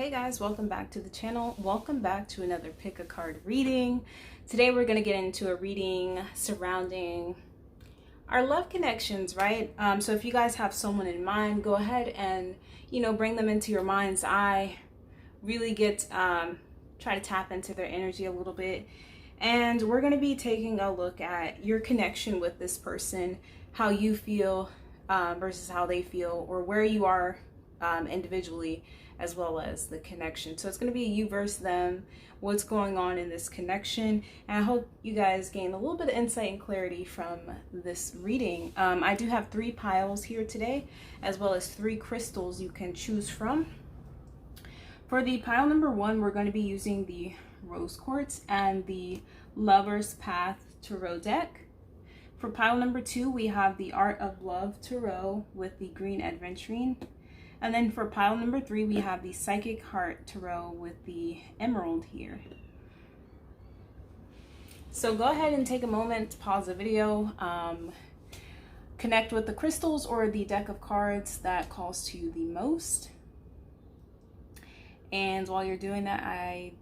Hey guys, welcome back to the channel. Welcome back to another pick a card reading. Today we're going to get into a reading surrounding our love connections, right? So if you guys have someone in mind, go ahead and, bring them into your mind's eye. Really try to tap into their energy a little bit. And we're going to be taking a look at your connection with this person, how you feel versus how they feel, or where you are individually, as well as the connection. So it's going to be you versus them, what's going on in this connection, and I hope you guys gain a little bit of insight and clarity from this reading. I do have 3 piles here today, as well as 3 crystals you can choose from. For the pile number 1, we're going to be using the Rose Quartz and the Lover's Path Tarot deck. For pile number 2, we have the Art of Love Tarot with the green Adventurine. And then for pile number 3, we have the Psychic Heart Tarot with the emerald here. So go ahead and take a moment to pause the video, connect with the crystals or the deck of cards that calls to you the most. And while you're doing that, I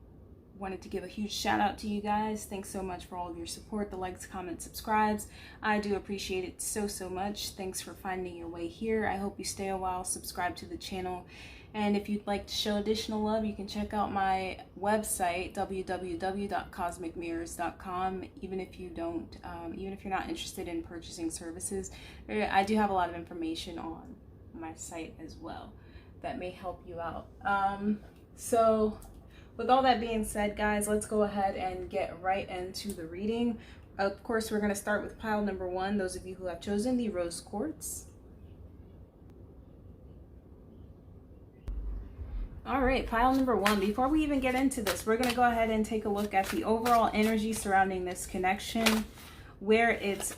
wanted to give a huge shout out to you guys. Thanks so much for all of your support, the likes, comments, subscribes. I do appreciate it so much. Thanks for finding your way here. I hope you stay a while, subscribe to the channel. And if you'd like to show additional love, you can check out my website, www.cosmicmirrors.com. Even if you're not interested in purchasing services, I do have a lot of information on my site as well that may help you out. So with all that being said, guys, let's go ahead and get right into the reading. Of course, we're going to start with pile number 1, those of you who have chosen the Rose Quartz. All right, pile number 1. Before we even get into this, we're going to go ahead and take a look at the overall energy surrounding this connection, where it's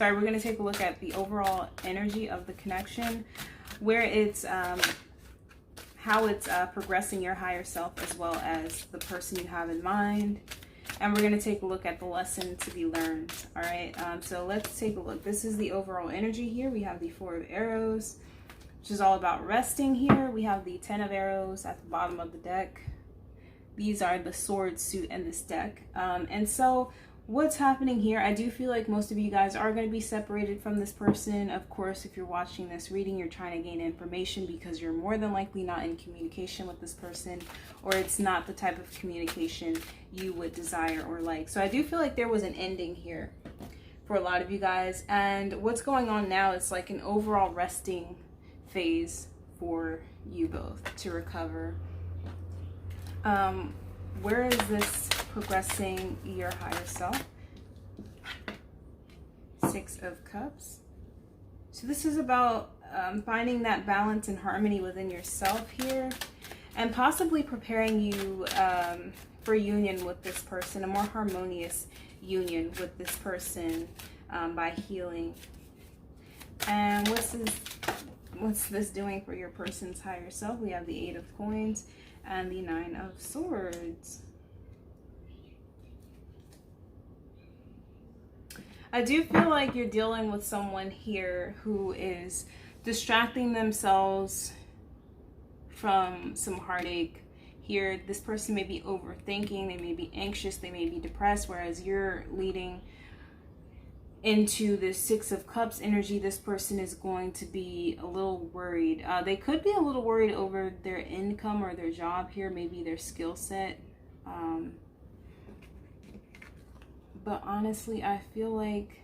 we're going to take a look at the overall energy of the connection, where it's how it's progressing your higher self, as well as the person you have in mind. And we're going to take a look at the lesson to be learned. All right, so let's take a look. This is the overall energy here. We have the 4 of Arrows, which is all about resting here. We have the 10 of Arrows at the bottom of the deck. These are the sword suit in this deck. And so what's happening here, I do feel like most of you guys are going to be separated from this person. Of course, if you're watching this reading, you're trying to gain information because you're more than likely not in communication with this person, or it's not the type of communication you would desire or like. So I do feel like there was an ending here for a lot of you guys, and what's going on now is like an overall resting phase for you both to recover. Where is this progressing your higher self? 6 of Cups. So this is about finding that balance and harmony within yourself here, and possibly preparing you for union with this person, a more harmonious union with this person by healing. And what's this doing for your person's higher self? We have the 8 of Coins and the 9 of Swords. I do feel like you're dealing with someone here who is distracting themselves from some heartache here. This person may be overthinking, they may be anxious, they may be depressed, whereas you're leading into this 6 of Cups energy. This person is going to be a little worried. They could be a little worried over their income or their job here, maybe their skill set. But honestly, I feel like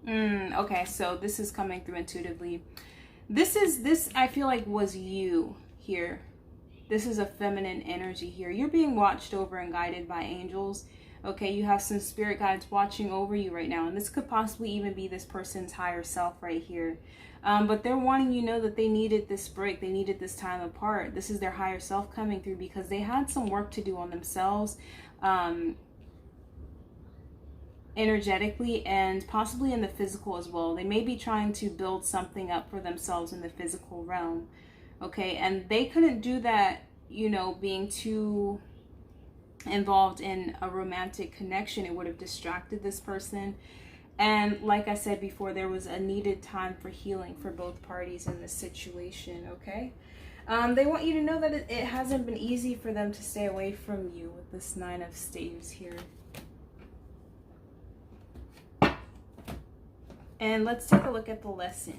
okay, so this is coming through intuitively. This I feel like was you here. This is a feminine energy here. You're being watched over and guided by angels. Okay, you have some spirit guides watching over you right now, and this could possibly even be this person's higher self right here. But they're wanting you to know that they needed this break, they needed this time apart. This is their higher self coming through because they had some work to do on themselves, energetically and possibly in the physical as well. They may be trying to build something up for themselves in the physical realm. Okay, and they couldn't do that you know, being too involved in a romantic connection. It would have distracted this person. And like I said before, there was a needed time for healing for both parties in this situation, okay? They want you to know that it hasn't been easy for them to stay away from you with this Nine of Staves here. And let's take a look at the lesson.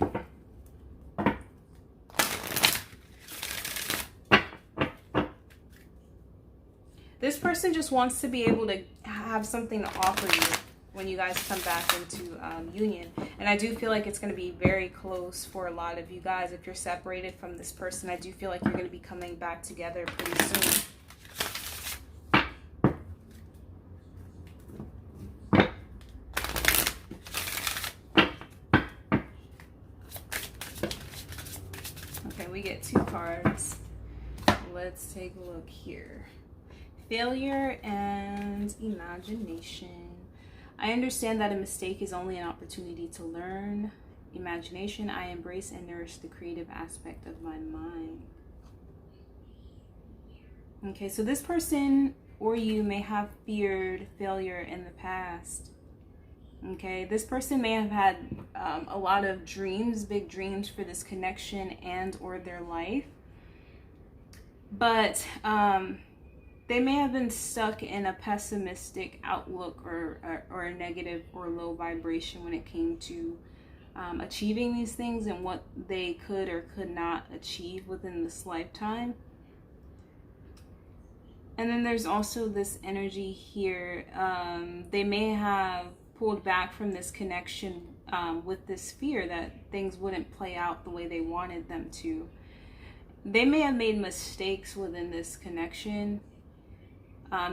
This person just wants to be able to have something to offer you when you guys come back into union. And I do feel like it's going to be very close for a lot of you guys. If you're separated from this person, I do feel like you're going to be coming back together pretty soon. Okay, we get 2 cards. Let's take a look here. Failure and imagination. I understand that a mistake is only an opportunity to learn. Imagination, I embrace and nourish the creative aspect of my mind. Okay, so this person or you may have feared failure in the past. Okay, this person may have had a lot of dreams, big dreams for this connection and or their life. But they may have been stuck in a pessimistic outlook or a negative or low vibration when it came to achieving these things and what they could or could not achieve within this lifetime. And then there's also this energy here. They may have pulled back from this connection with this fear that things wouldn't play out the way they wanted them to. They may have made mistakes within this connection.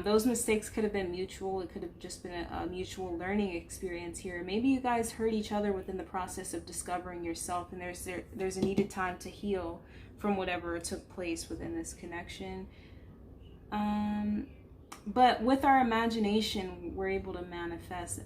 Those mistakes could have been mutual. It could have just been a mutual learning experience here. Maybe you guys hurt each other within the process of discovering yourself, and there's a needed time to heal from whatever took place within this connection. But with our imagination, we're able to manifest.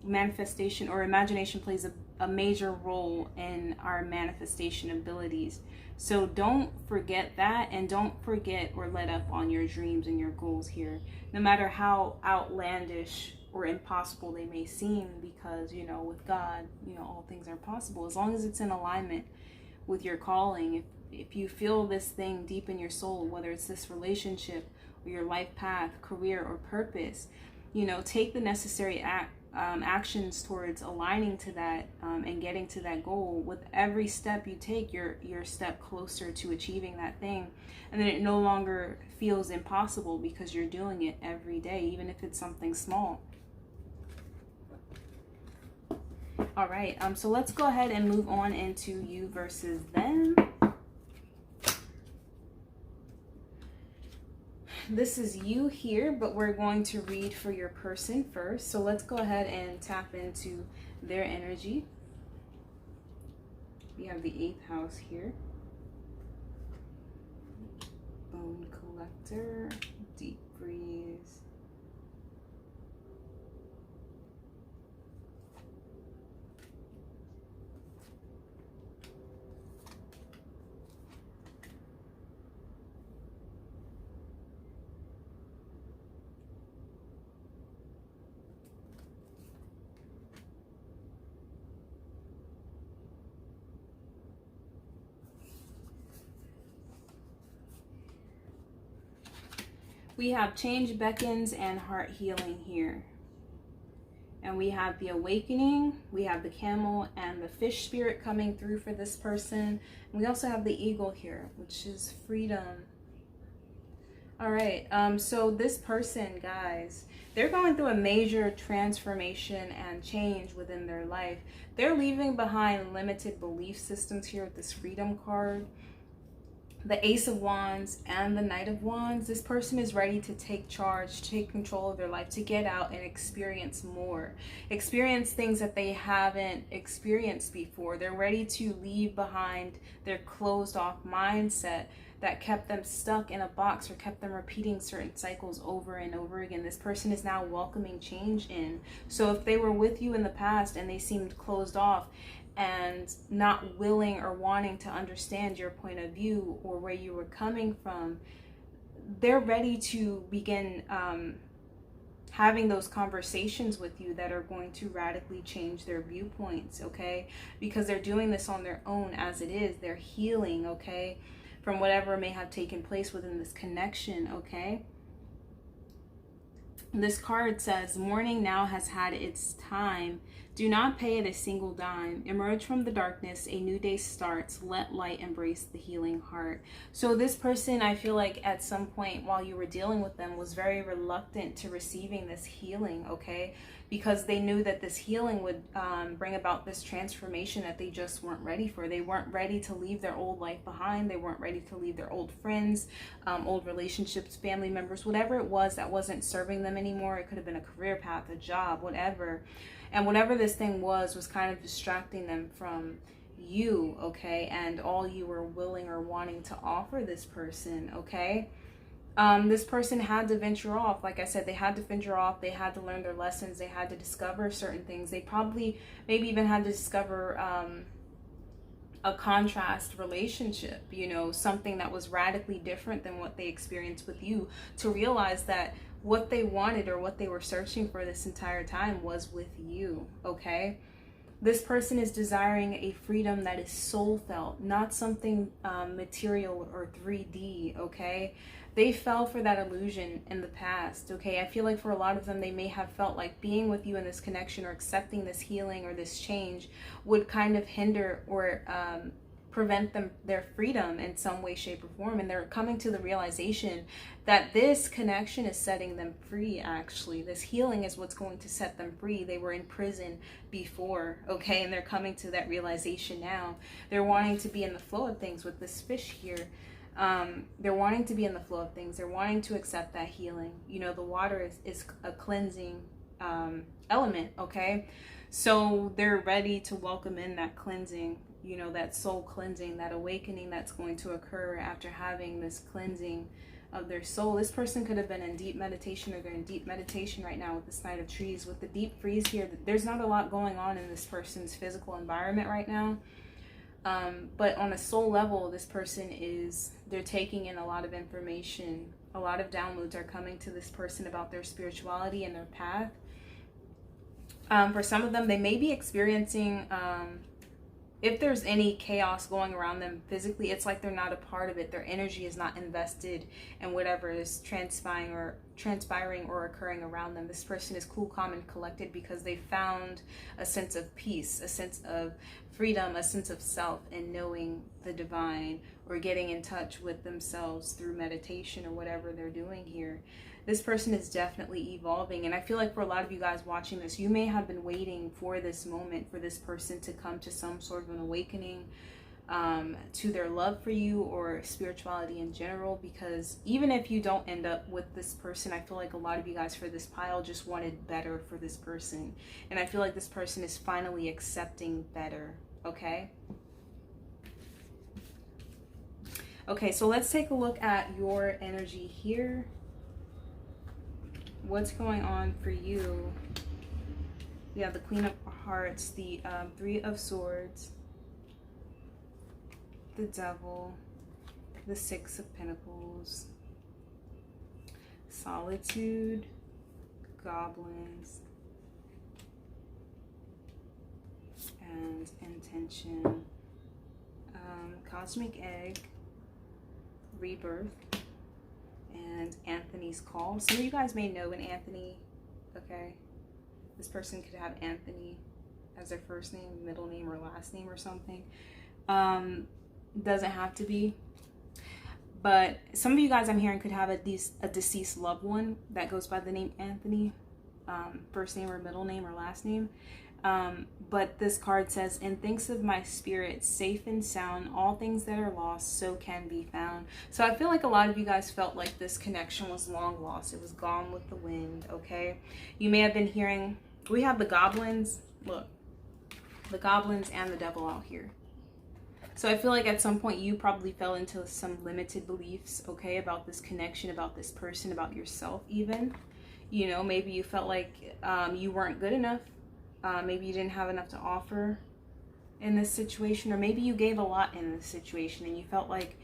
Manifestation or imagination plays a major role in our manifestation abilities. So don't forget that, and don't forget or let up on your dreams and your goals here, no matter how outlandish or impossible they may seem, because, you know, with God, you know, all things are possible as long as it's in alignment with your calling. If you feel this thing deep in your soul, whether it's this relationship or your life path, career, or purpose, you know, take the necessary actions towards aligning to that and getting to that goal. With every step you take, you're a step closer to achieving that thing, and then it no longer feels impossible because you're doing it every day, even if it's something small. All right, so let's go ahead and move on into you versus them. This is you here, but we're going to read for your person first. So let's go ahead and tap into their energy. We have the 8th house here. Bone collector, deep breeze. We have change beckons and heart healing here. And we have the awakening, we have the camel and the fish spirit coming through for this person. And we also have the eagle here, which is freedom. All right, so this person, guys, they're going through a major transformation and change within their life. They're leaving behind limited belief systems here with this freedom card. The Ace of Wands and the Knight of Wands. This person is ready to take charge, take control of their life, to get out and experience more. Experience things that they haven't experienced before. They're ready to leave behind their closed off mindset that kept them stuck in a box or kept them repeating certain cycles over and over again. This person is now welcoming change in. So if they were with you in the past and they seemed closed off and not willing or wanting to understand your point of view or where you were coming from, they're ready to begin having those conversations with you that are going to radically change their viewpoints, okay? Because they're doing this on their own as it is. They're healing, okay, from whatever may have taken place within this connection, okay? This card says, morning now has had its time. Do not pay it a single dime. Emerge from the darkness. A new day starts. Let light embrace the healing heart. So this person, I feel like at some point while you were dealing with them, was very reluctant to receiving this healing, okay? Because they knew that this healing would bring about this transformation that they just weren't ready for. They weren't ready to leave their old life behind. They weren't ready to leave their old friends, old relationships, family members, whatever it was that wasn't serving them anymore. It could have been a career path, a job, whatever. And whatever this thing was kind of distracting them from you, okay? And all you were willing or wanting to offer this person, okay? This person had to venture off. Like I said, they had to venture off. They had to learn their lessons. They had to discover certain things. They probably maybe even had to discover a contrast relationship, you know, something that was radically different than what they experienced with you, to realize that what they wanted or what they were searching for this entire time was with you, okay? This person is desiring a freedom that is soul felt, not something material or 3D, okay? They fell for that illusion in the past, okay? I feel like for a lot of them, they may have felt like being with you in this connection or accepting this healing or this change would kind of hinder or prevent them their freedom in some way, shape, or form. And they're coming to the realization that this connection is setting them free, actually. This healing is what's going to set them free. They were in prison before, okay? And they're coming to that realization now. They're wanting to be in the flow of things with this fish here. They're wanting to be in the flow of things. They're wanting to accept that healing. You know, the water is a cleansing element, okay? So they're ready to welcome in that cleansing, you know, that soul cleansing, that awakening that's going to occur after having this cleansing of their soul. This person could have been in deep meditation, or they're in deep meditation right now with this Knight of Trees. With the deep freeze here, there's not a lot going on in this person's physical environment right now. But on a soul level, this person they're taking in a lot of information. A lot of downloads are coming to this person about their spirituality and their path. For some of them, they may be experiencing, if there's any chaos going around them physically, it's like they're not a part of it. Their energy is not invested in whatever is transpiring or occurring around them. This person is cool, calm, and collected because they found a sense of peace, a sense of freedom, a sense of self, and knowing the divine, or getting in touch with themselves through meditation or whatever they're doing here. This person is definitely evolving. And I feel like for a lot of you guys watching this, you may have been waiting for this moment, for this person to come to some sort of an awakening to their love for you or spirituality in general. Because even if you don't end up with this person, I feel like a lot of you guys for this pile just wanted better for this person. And I feel like this person is finally accepting better, okay? Okay, so let's take a look at your energy here. What's going on for you? We have the Queen of Hearts, the Three of Swords, the Devil, the Six of Pentacles, Solitude, Goblins, and Intention, Cosmic Egg, Rebirth, and Anthony's Call. Some of you guys may know an Anthony, okay? This person could have Anthony as their first name, middle name, or last name or something. Doesn't have to be. But some of you guys I'm hearing could have a deceased loved one that goes by the name Anthony, first name or middle name or last name. But this card says, and thinks of my spirit, safe and sound, all things that are lost, so can be found. So I feel like a lot of you guys felt like this connection was long lost. It was gone with the wind, okay? You may have been hearing, we have the goblins, look, the goblins and the devil out here. So I feel like at some point you probably fell into some limited beliefs, okay, about this connection, about this person, about yourself even. You know, maybe you felt like you weren't good enough. Maybe you didn't have enough to offer in this situation, or maybe you gave a lot in this situation and you felt like,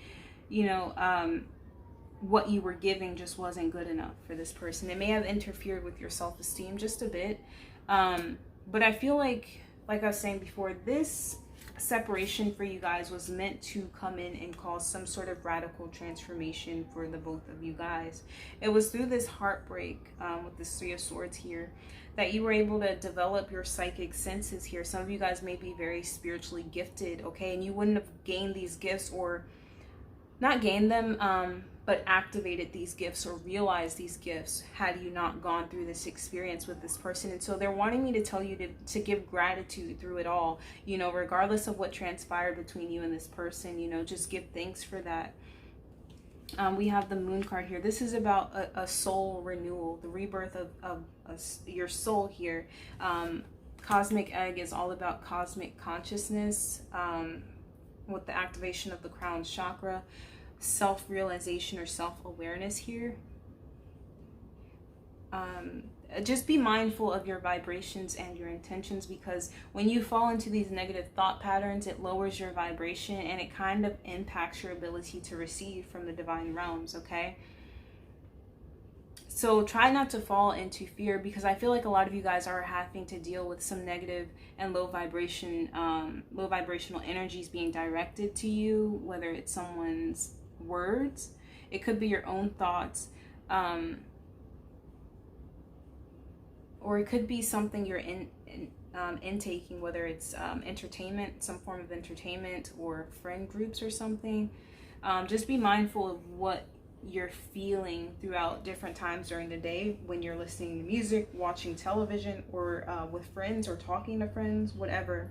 you know, what you were giving just wasn't good enough for this person. It may have interfered with your self-esteem just a bit. But I feel like I was saying before, this separation for you guys was meant to come in and cause some sort of radical transformation for the both of you guys. It was through this heartbreak, with this Three of Swords here, that you were able to develop your psychic senses here. Some of you guys may be very spiritually gifted, okay? And you wouldn't have gained these gifts, or not gained them, but activated these gifts or realized these gifts had you not gone through this experience with this person. And so they're wanting me to tell you to give gratitude through it all, you know, regardless of what transpired between you and this person. You know, just give thanks for that. We have the Moon card here. This is about a soul renewal, the rebirth of your soul here. Cosmic Egg is all about cosmic consciousness, with the activation of the crown chakra, self-realization or self-awareness here. Just be mindful of your vibrations and your intentions, because when you fall into these negative thought patterns, it lowers your vibration and it kind of impacts your ability to receive from the divine realms, okay? So try not to fall into fear, because I feel like a lot of you guys are having to deal with some negative and low vibrational energies being directed to you, whether it's someone's words, it could be your own thoughts, or it could be something you're intaking, whether it's entertainment, some form of entertainment, or friend groups or something. Just be mindful of what you're feeling throughout different times during the day when you're listening to music, watching television, or with friends, or talking to friends, whatever.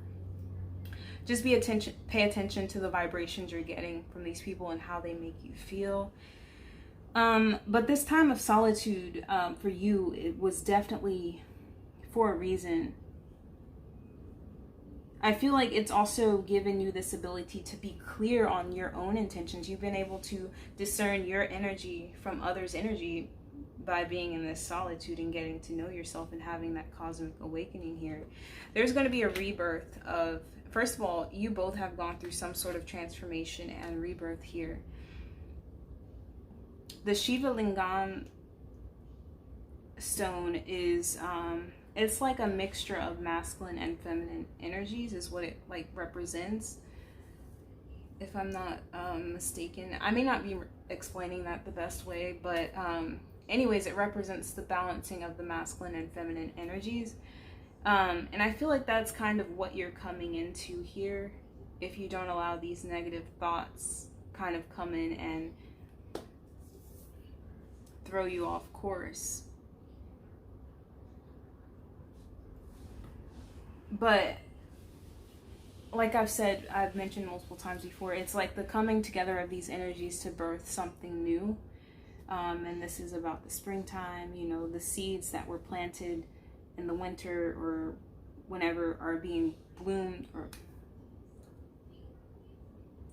Just pay attention to the vibrations you're getting from these people and how they make you feel. But this time of solitude, for you, it was definitely for a reason. I feel like it's also given you this ability to be clear on your own intentions. You've been able to discern your energy from others' energy by being in this solitude and getting to know yourself and having that cosmic awakening here. There's going to be a rebirth of, first of all, you both have gone through some sort of transformation and rebirth here. The Shiva Lingam stone is, it's like a mixture of masculine and feminine energies is what it like represents. If I'm not mistaken, I may not be explaining that the best way, but anyways, it represents the balancing of the masculine and feminine energies. And I feel like that's kind of what you're coming into here if you don't allow these negative thoughts kind of come in and throw you off course. But like I've mentioned multiple times before, it's like the coming together of these energies to birth something new. And this is about the springtime, you know, the seeds that were planted in the winter or whenever are being bloomed, or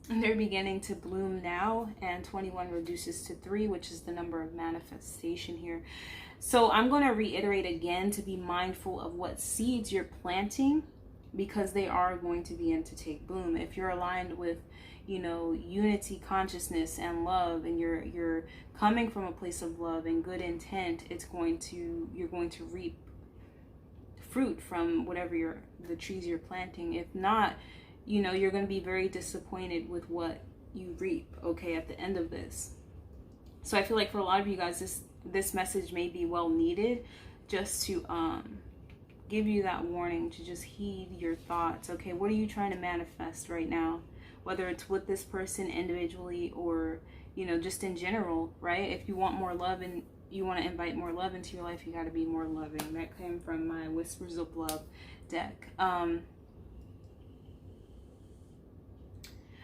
they're beginning to bloom now. And 21 reduces to 3, which is the number of manifestation here. So I'm going to reiterate again to be mindful of what seeds you're planting, because they are going to begin to take bloom. If you're aligned with, you know, unity, consciousness, and love, and you're coming from a place of love and good intent, you're going to reap fruit from whatever the trees you're planting. If not, you know, you're going to be very disappointed with what you reap, okay, at the end of this. So I feel like for a lot of you guys, this message may be well needed, just to give you that warning to just heed your thoughts. Okay, what are you trying to manifest right now? Whether it's with this person individually or, you know, just in general, right? If you want more love and you want to invite more love into your life, you got to be more loving. That came from my Whispers of Love deck.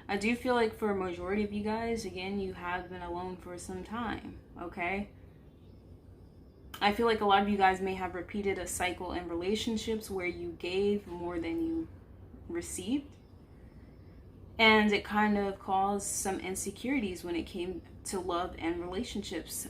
I do feel like for a majority of you guys, again, you have been alone for some time, okay? I feel like a lot of you guys may have repeated a cycle in relationships where you gave more than you received. And it kind of caused some insecurities when it came to love and relationships.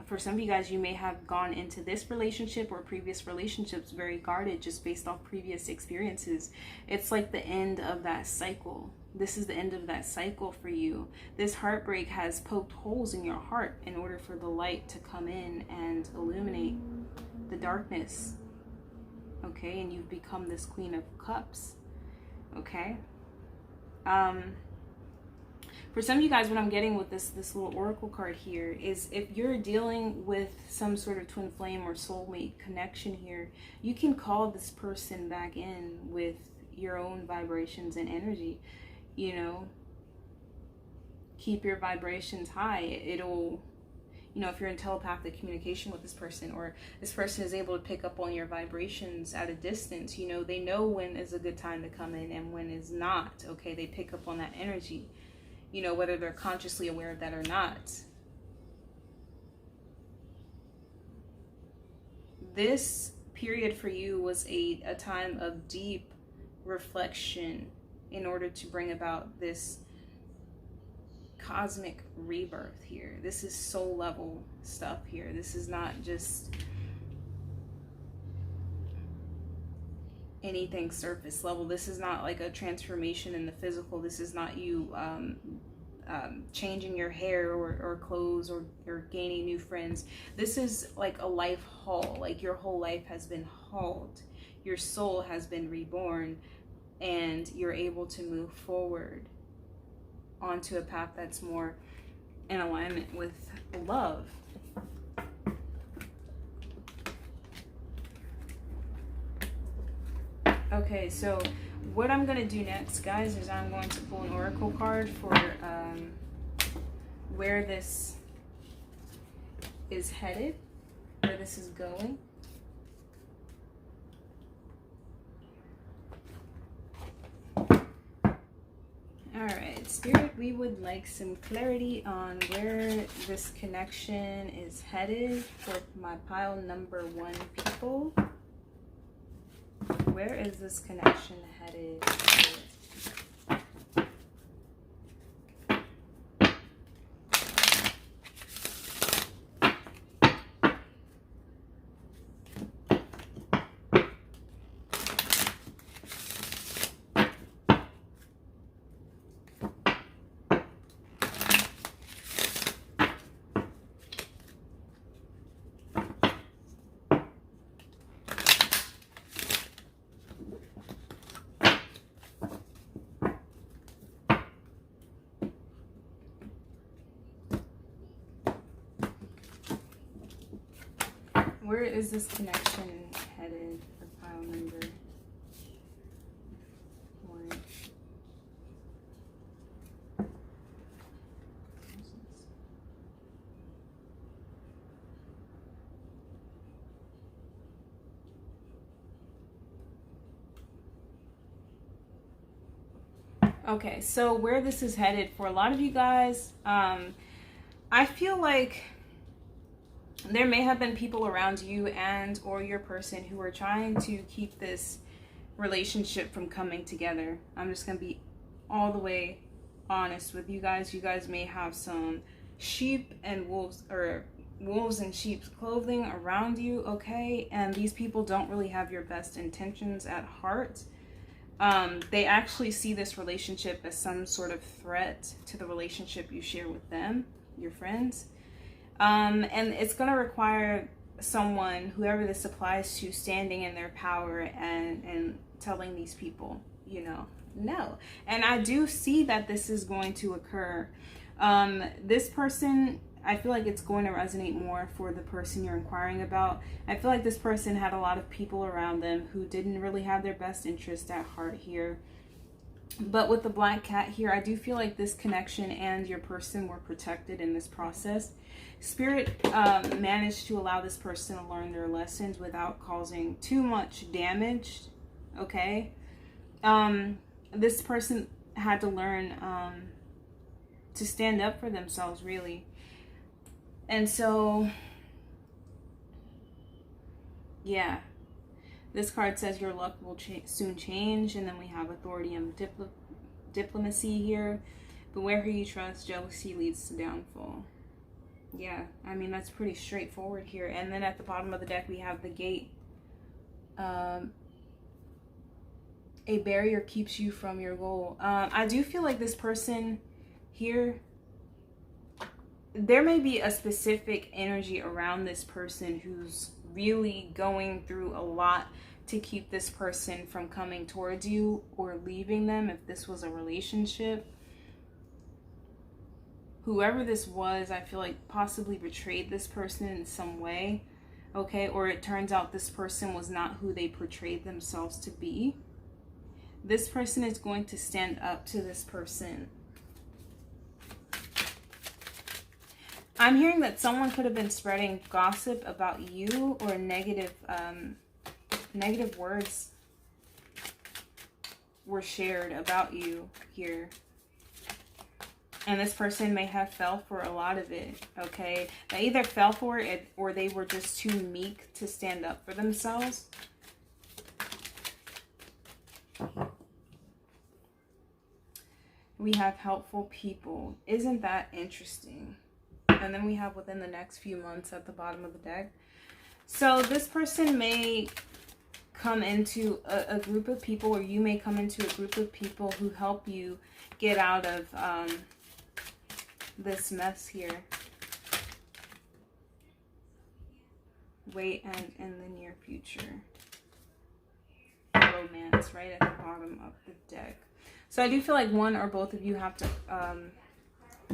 For some of you guys, you may have gone into this relationship or previous relationships very guarded just based off previous experiences. It's like the end of that cycle, This is the end of that cycle for you. This heartbreak has poked holes in your heart in order for the light to come in and illuminate the darkness. Okay, and you've become this Queen of Cups. Okay. For some of you guys, what I'm getting with this little oracle card here is if you're dealing with some sort of twin flame or soulmate connection here, you can call this person back in with your own vibrations and energy. You know, keep your vibrations high. It'll, you know, if you're in telepathic communication with this person, or this person is able to pick up on your vibrations at a distance, you know, they know when is a good time to come in and when is not. Okay, they pick up on that energy, you know, whether they're consciously aware of that or not. This period for you was a time of deep reflection in order to bring about this cosmic rebirth here. This is soul level stuff here. This is not just anything surface level. This is not like a transformation in the physical. This is not you changing your hair or clothes or gaining new friends. This is like a life haul. Like your whole life has been hauled. Your soul has been reborn, and you're able to move forward onto a path that's more in alignment with love. Okay, so what I'm going to do next, guys, is I'm going to pull an oracle card for where this is headed, where this is going. Alright, Spirit, we would like some clarity on where this connection is headed for my pile number 1 people. Where is this connection headed? Where is this connection headed for pile number 1? Okay, so where this is headed for a lot of you guys, I feel like there may have been people around you and or your person who are trying to keep this relationship from coming together. I'm just going to be all the way honest with you guys. You guys may have some sheep and wolves, or wolves in sheep's clothing around you, okay? And these people don't really have your best intentions at heart. They actually see this relationship as some sort of threat to the relationship you share with them, your friends. And it's going to require someone, whoever this applies to, standing in their power and telling these people, you know, no. And I do see that this is going to occur. This person, I feel like it's going to resonate more for the person you're inquiring about. I feel like this person had a lot of people around them who didn't really have their best interest at heart here. But with the black cat here, I do feel like this connection and your person were protected in this process. Spirit managed to allow this person to learn their lessons without causing too much damage, okay? This person had to learn to stand up for themselves, really. And so, yeah. This card says your luck will soon change. And then we have authority and diplomacy here. Beware who you trust. Jealousy leads to downfall. Yeah, I mean, that's pretty straightforward here. And then at the bottom of the deck, we have the gate. A barrier keeps you from your goal. I do feel like this person here, there may be a specific energy around this person who's really going through a lot to keep this person from coming towards you or leaving them if this was a relationship. Whoever this was, I feel like possibly betrayed this person in some way, okay? Or it turns out this person was not who they portrayed themselves to be. This person is going to stand up to this person. I'm hearing that someone could have been spreading gossip about you or negative words were shared about you here. And this person may have fell for a lot of it, okay? They either fell for it or they were just too meek to stand up for themselves. We have helpful people. Isn't that interesting? And then we have within the next few months at the bottom of the deck. So this person may come into a group of people, or you may come into a group of people who help you get out of this mess here. Wait, and in the near future. Romance right at the bottom of the deck. So I do feel like one or both of you have to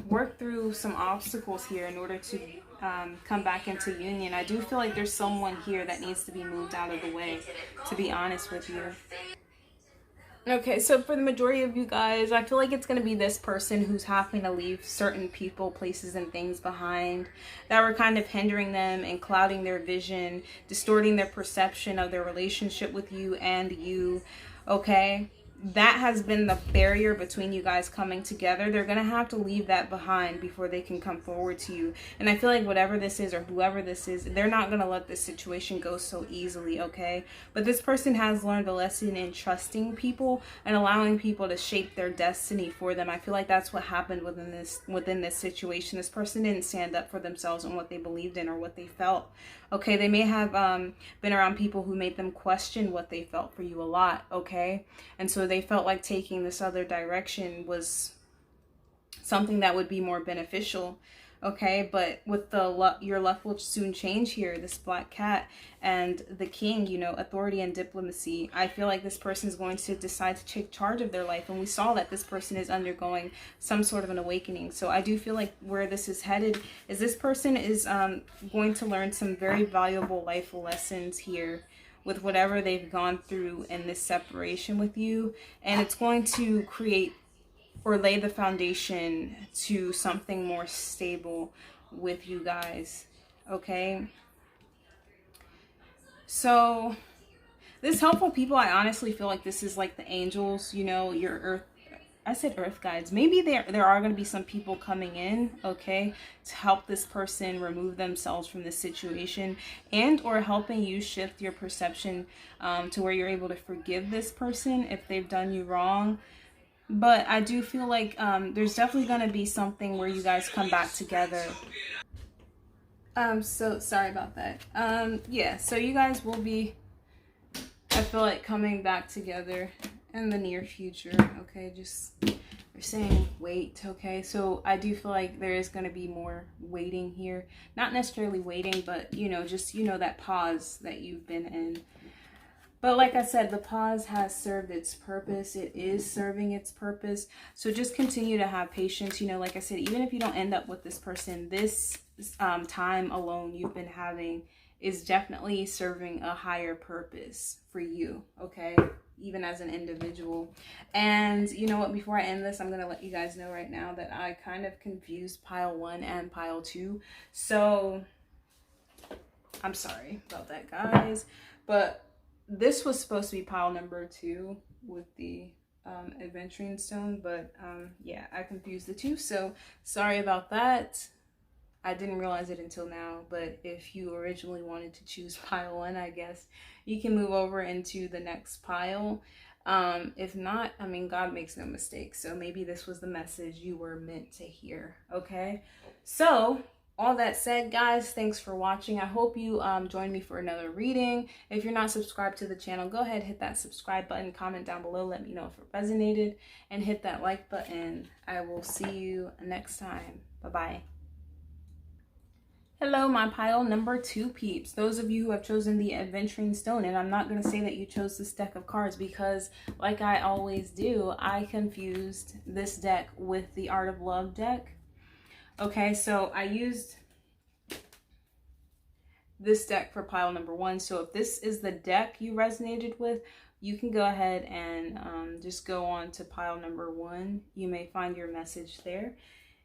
work through some obstacles here in order to come back into union. I do feel like there's someone here that needs to be moved out of the way, to be honest with you. Okay, so for the majority of you guys, I feel like it's going to be this person who's having to leave certain people, places, and things behind that were kind of hindering them and clouding their vision, distorting their perception of their relationship with you and you, okay? That has been the barrier between you guys coming together. They're going to have to leave that behind before they can come forward to you. And I feel like whatever this is or whoever this is, they're not going to let this situation go so easily, okay? But this person has learned a lesson in trusting people and allowing people to shape their destiny for them. I feel like that's what happened within this situation. This person didn't stand up for themselves and what they believed in or what they felt. Okay, they may have been around people who made them question what they felt for you a lot, okay? And so they felt like taking this other direction was something that would be more beneficial, okay? But with your luck will soon change here, this black cat and the king, you know, authority and diplomacy. I feel like this person is going to decide to take charge of their life, and we saw that this person is undergoing some sort of an awakening. So I do feel like where this is headed is this person is going to learn some very valuable life lessons here with whatever they've gone through in this separation with you, and it's going to create or lay the foundation to something more stable with you guys, okay? So this helpful people, I honestly feel like this is like the angels, you know, your earth, I said earth guides. Maybe there are going to be some people coming in, okay, to help this person remove themselves from this situation, and or helping you shift your perception to where you're able to forgive this person if they've done you wrong. But I do feel like there's definitely going to be something where you guys come back together. So sorry about that. Yeah, so you guys will be, I feel like, coming back together in the near future, okay? Just, they're saying wait, okay? So I do feel like there is going to be more waiting here. Not necessarily waiting, but, you know, just, you know, that pause that you've been in. But like I said, the pause has served its purpose. It is serving its purpose. So just continue to have patience. You know, like I said, even if you don't end up with this person, this time alone you've been having is definitely serving a higher purpose for you, okay? Even as an individual. And you know what, before I end this, I'm going to let you guys know right now that I kind of confused pile 1 and pile 2. So I'm sorry about that, guys. But this was supposed to be pile number 2 with the Adventurine stone, but yeah, I confused the two, so sorry about that. I didn't realize it until now, but if you originally wanted to choose pile 1, I guess you can move over into the next pile. If not, I mean, God makes no mistakes, so maybe this was the message you were meant to hear, okay? So all that said, guys, thanks for watching. I hope you join me for another reading. If you're not subscribed to the channel, go ahead, hit that subscribe button, comment down below, let me know if it resonated, and hit that like button. I will see you next time. Bye-bye. Hello, my pile number 2 peeps. Those of you who have chosen the Adventurine stone, and I'm not going to say that you chose this deck of cards because, like I always do, I confused this deck with the Art of Love deck. Okay, so I used this deck for pile number 1. So if this is the deck you resonated with, you can go ahead and just go on to pile number 1. You may find your message there.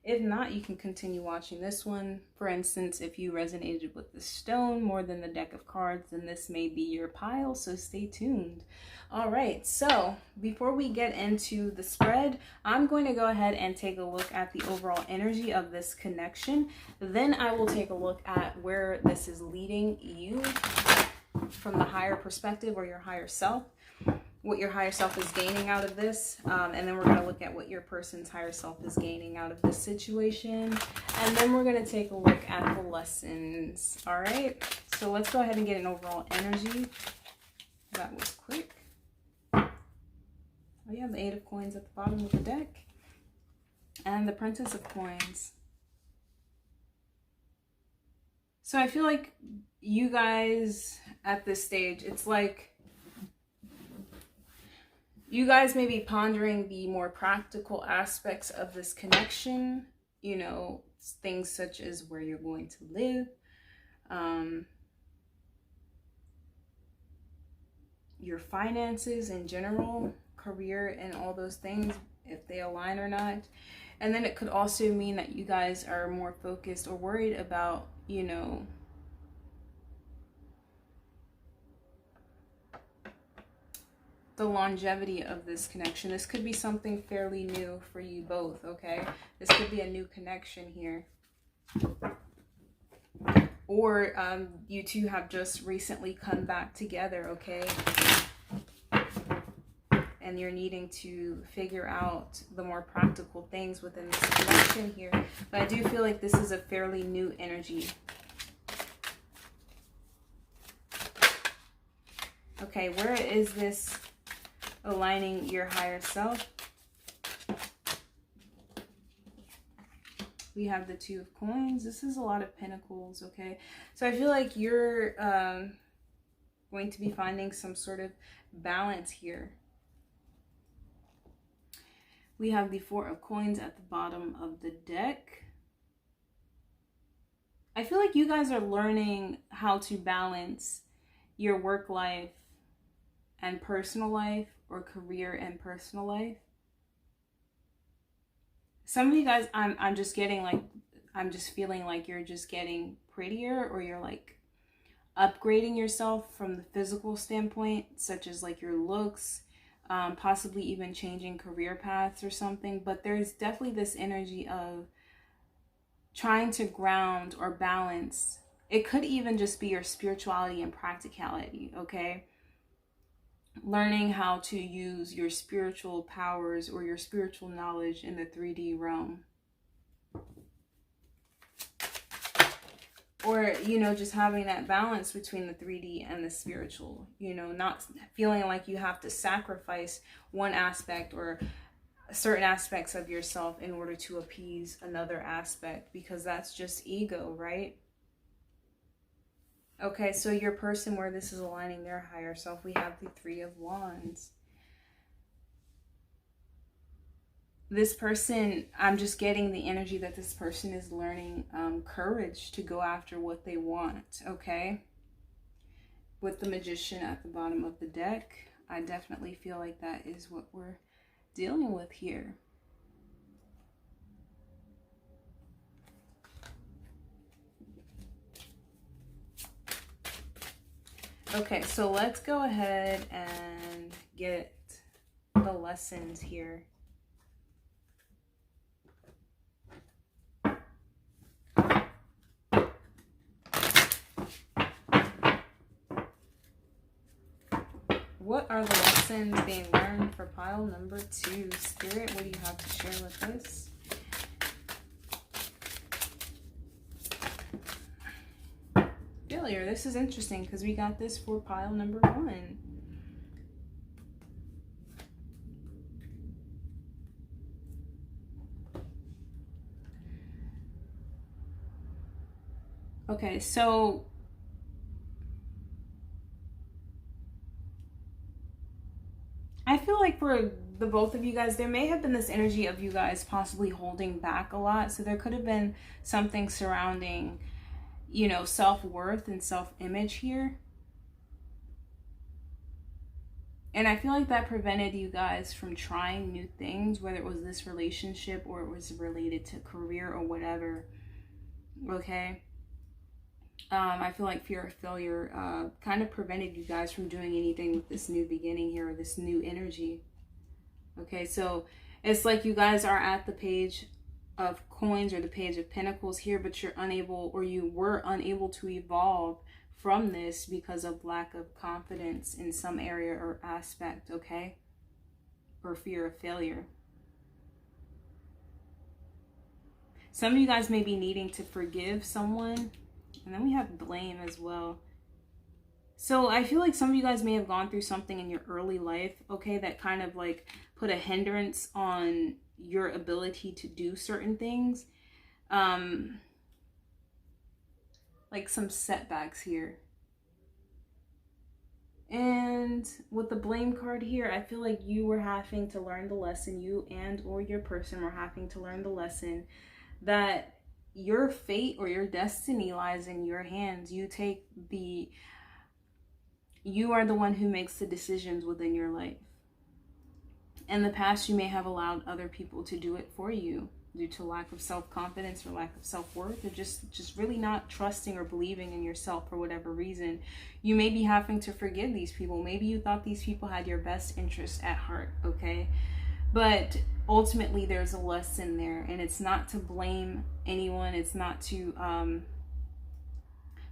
If not, you can continue watching this one. For instance, if you resonated with the stone more than the deck of cards, then this may be your pile, so stay tuned. All right, so before we get into the spread, I'm going to go ahead and take a look at the overall energy of this connection. Then I will take a look at where this is leading you from the higher perspective or your higher self, what your higher self is gaining out of this, and then we're going to look at what your person's higher self is gaining out of this situation, and then we're going to take a look at the lessons. All right, so let's go ahead and get an overall energy. That was quick. Oh yeah, the 8 of coins at the bottom of the deck and the Princess of coins. So I feel like you guys at this stage, it's like you guys may be pondering the more practical aspects of this connection, you know, things such as where you're going to live, your finances in general, career, and all those things, if they align or not. And then it could also mean that you guys are more focused or worried about, you know, the longevity of this connection. This could be something fairly new for you both, okay? This could be a new connection here. Or you two have just recently come back together, okay? And you're needing to figure out the more practical things within this connection here. But I do feel like this is a fairly new energy. Okay, where is this aligning your higher self? We have the 2 of coins. This is a lot of pentacles, okay? So I feel like you're going to be finding some sort of balance here. We have the 4 of coins at the bottom of the deck. I feel like you guys are learning how to balance your work life and personal life, or career and personal life. Some of you guys, I'm just getting like, I'm just feeling like you're just getting prettier, or you're like upgrading yourself from the physical standpoint, such as like your looks, possibly even changing career paths or something. But there's definitely this energy of trying to ground or balance. It could even just be your spirituality and practicality, okay? Learning how to use your spiritual powers or your spiritual knowledge in the 3D realm. Or, you know, just having that balance between the 3D and the spiritual. You know, not feeling like you have to sacrifice one aspect or certain aspects of yourself in order to appease another aspect, because that's just ego, right? Okay, so your person where this is aligning their higher self, we have the 3 of Wands. This person, I'm just getting the energy that this person is learning courage to go after what they want, okay? With the Magician at the bottom of the deck, I definitely feel like that is what we're dealing with here. Okay, so let's go ahead and get the lessons here. What are the lessons being learned for pile number 2? Spirit, what do you have to share with this? failure. This is interesting because we got this for pile number 1. Okay, so I feel like for the both of you guys, there may have been this energy of you guys possibly holding back a lot. So there could have been something surrounding, you know, self-worth and self-image here. And I feel like that prevented you guys from trying new things, whether it was this relationship or it was related to career or whatever. Okay. I feel like fear of failure kind of prevented you guys from doing anything with this new beginning here, or this new energy. Okay, so it's like you guys are at the page of coins or the page of pentacles here, but you're unable, or you were unable to evolve from this because of lack of confidence in some area or aspect, okay? Or fear of failure. Some of you guys may be needing to forgive someone. And then we have blame as well. So I feel like some of you guys may have gone through something in your early life, okay, that kind of like put a hindrance on your ability to do certain things. Like some setbacks here. And with the blame card here, I feel like you were having to learn the lesson, you and or your person were having to learn the lesson that your fate or your destiny lies in your hands. You are the one who makes the decisions within your life. In the past, you may have allowed other people to do it for you due to lack of self-confidence or lack of self-worth, or just really not trusting or believing in yourself for whatever reason. You may be having to forgive these people. Maybe you thought these people had your best interest at heart, okay? But ultimately, there's a lesson there, and it's not to blame anyone. It's not to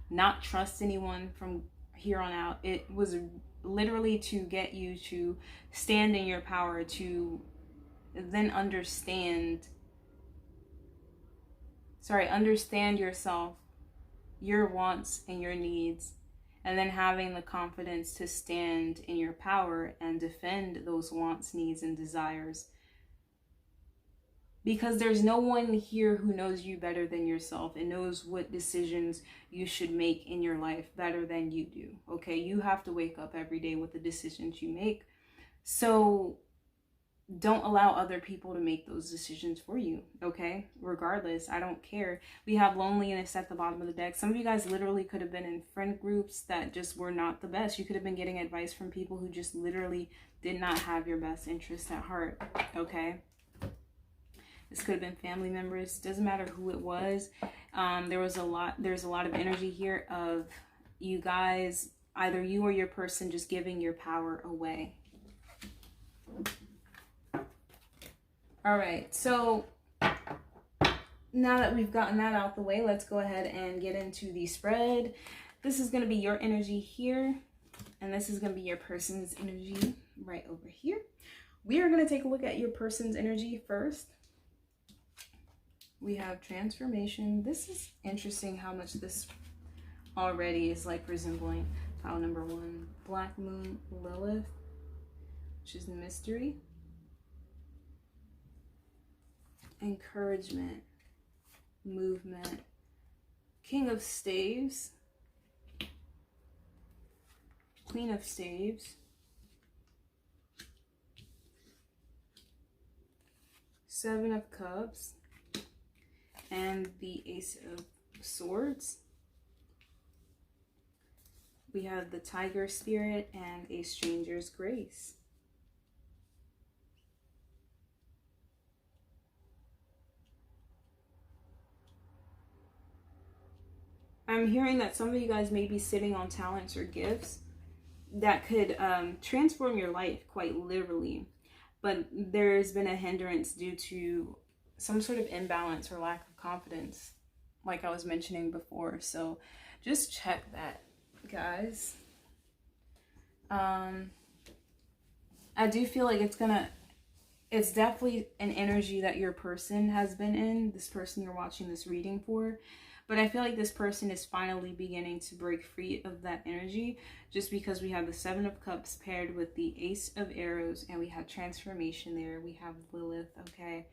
not trust anyone from here on out. It was literally to get you to stand in your power, to then understand yourself, your wants and your needs, and then having the confidence to stand in your power and defend those wants, needs, and desires. Because there's no one here who knows you better than yourself and knows what decisions you should make in your life better than you do, okay? You have to wake up every day with the decisions you make. So don't allow other people to make those decisions for you, okay? Regardless, I don't care. We have loneliness at the bottom of the deck. Some of you guys literally could have been in friend groups that just were not the best. You could have been getting advice from people who just literally did not have your best interest at heart, okay? This could have been family members. Doesn't matter who it was. There's a lot of energy here of you guys, either you or your person, just giving your power away. All right, so now that we've gotten that out the way, let's go ahead and get into the spread. This is going to be your energy here, and this is going to be your person's energy right over here. We are going to take a look at your person's energy first. We have transformation. This is interesting how much this already is like resembling pile number 1. Black Moon Lilith, which is mystery. Encouragement, movement, King of Staves, Queen of Staves, Seven of Cups, and the Ace of Swords. We have the Tiger Spirit and a Stranger's Grace. I'm hearing that some of you guys may be sitting on talents or gifts that could transform your life quite literally, but there's been a hindrance due to some sort of imbalance or lack of confidence, like I was mentioning before. So just check that, guys. I do feel like it's definitely an energy that your person has been in, this person you're watching this reading for. But I feel like this person is finally beginning to break free of that energy, just because we have the Seven of Cups paired with the Ace of Arrows, and we have transformation there. We have Lilith, okay?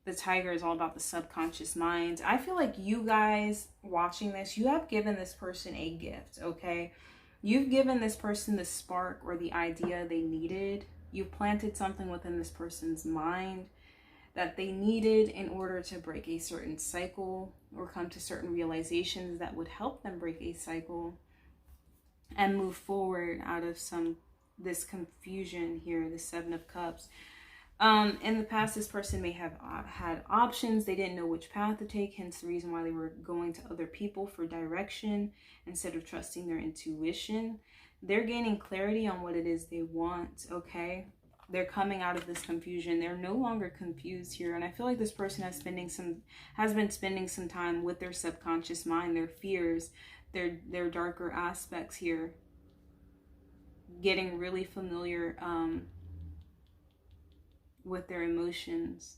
The Tiger is all about the subconscious mind. I feel like you guys watching this, you have given this person a gift, okay? You've given this person the spark or the idea they needed. You've planted something within this person's mind that they needed in order to break a certain cycle or come to certain realizations that would help them break a cycle and move forward out of this confusion here, the Seven of Cups. In the past, this person may have had options. They didn't know which path to take, hence the reason why they were going to other people for direction instead of trusting their intuition. They're gaining clarity on what it is they want, okay? They're coming out of this confusion. They're no longer confused here. And I feel like this person has been spending some time with their subconscious mind, their fears, their darker aspects here, getting really familiar with their emotions.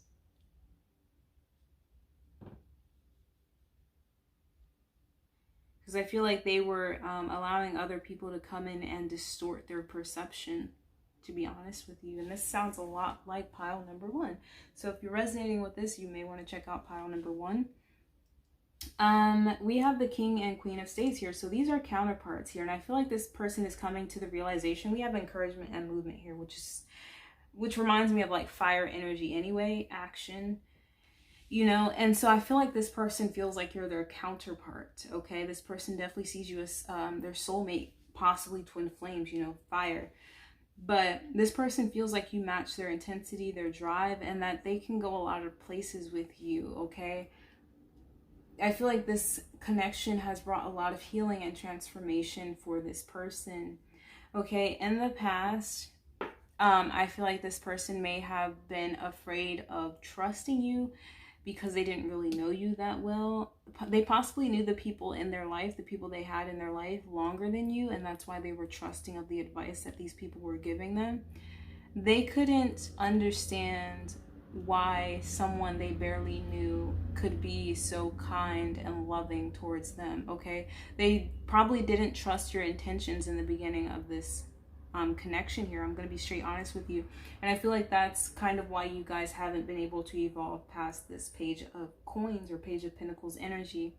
Because I feel like they were allowing other people to come in and distort their perception, to be honest with you. And this sounds a lot like pile number 1. So if you're resonating with this, you may want to check out pile number 1. We have the King and Queen of Spades here. So these are counterparts here. And I feel like this person is coming to the realization. We have encouragement and movement here, which reminds me of like fire energy anyway, action, you know. And so I feel like this person feels like you're their counterpart, okay? This person definitely sees you as their soulmate, possibly twin flames, you know, fire. But this person feels like you match their intensity, their drive, and that they can go a lot of places with you, okay? I feel like this connection has brought a lot of healing and transformation for this person, okay? In the past, I feel like this person may have been afraid of trusting you because they didn't really know you that well. They possibly knew the people in their life, the people they had in their life longer than you, and that's why they were trusting of the advice that these people were giving them. They couldn't understand why someone they barely knew could be so kind and loving towards them, okay? They probably didn't trust your intentions in the beginning of this connection here. I'm going to be straight honest with you. And I feel like that's kind of why you guys haven't been able to evolve past this Page of Coins or Page of Pentacles energy.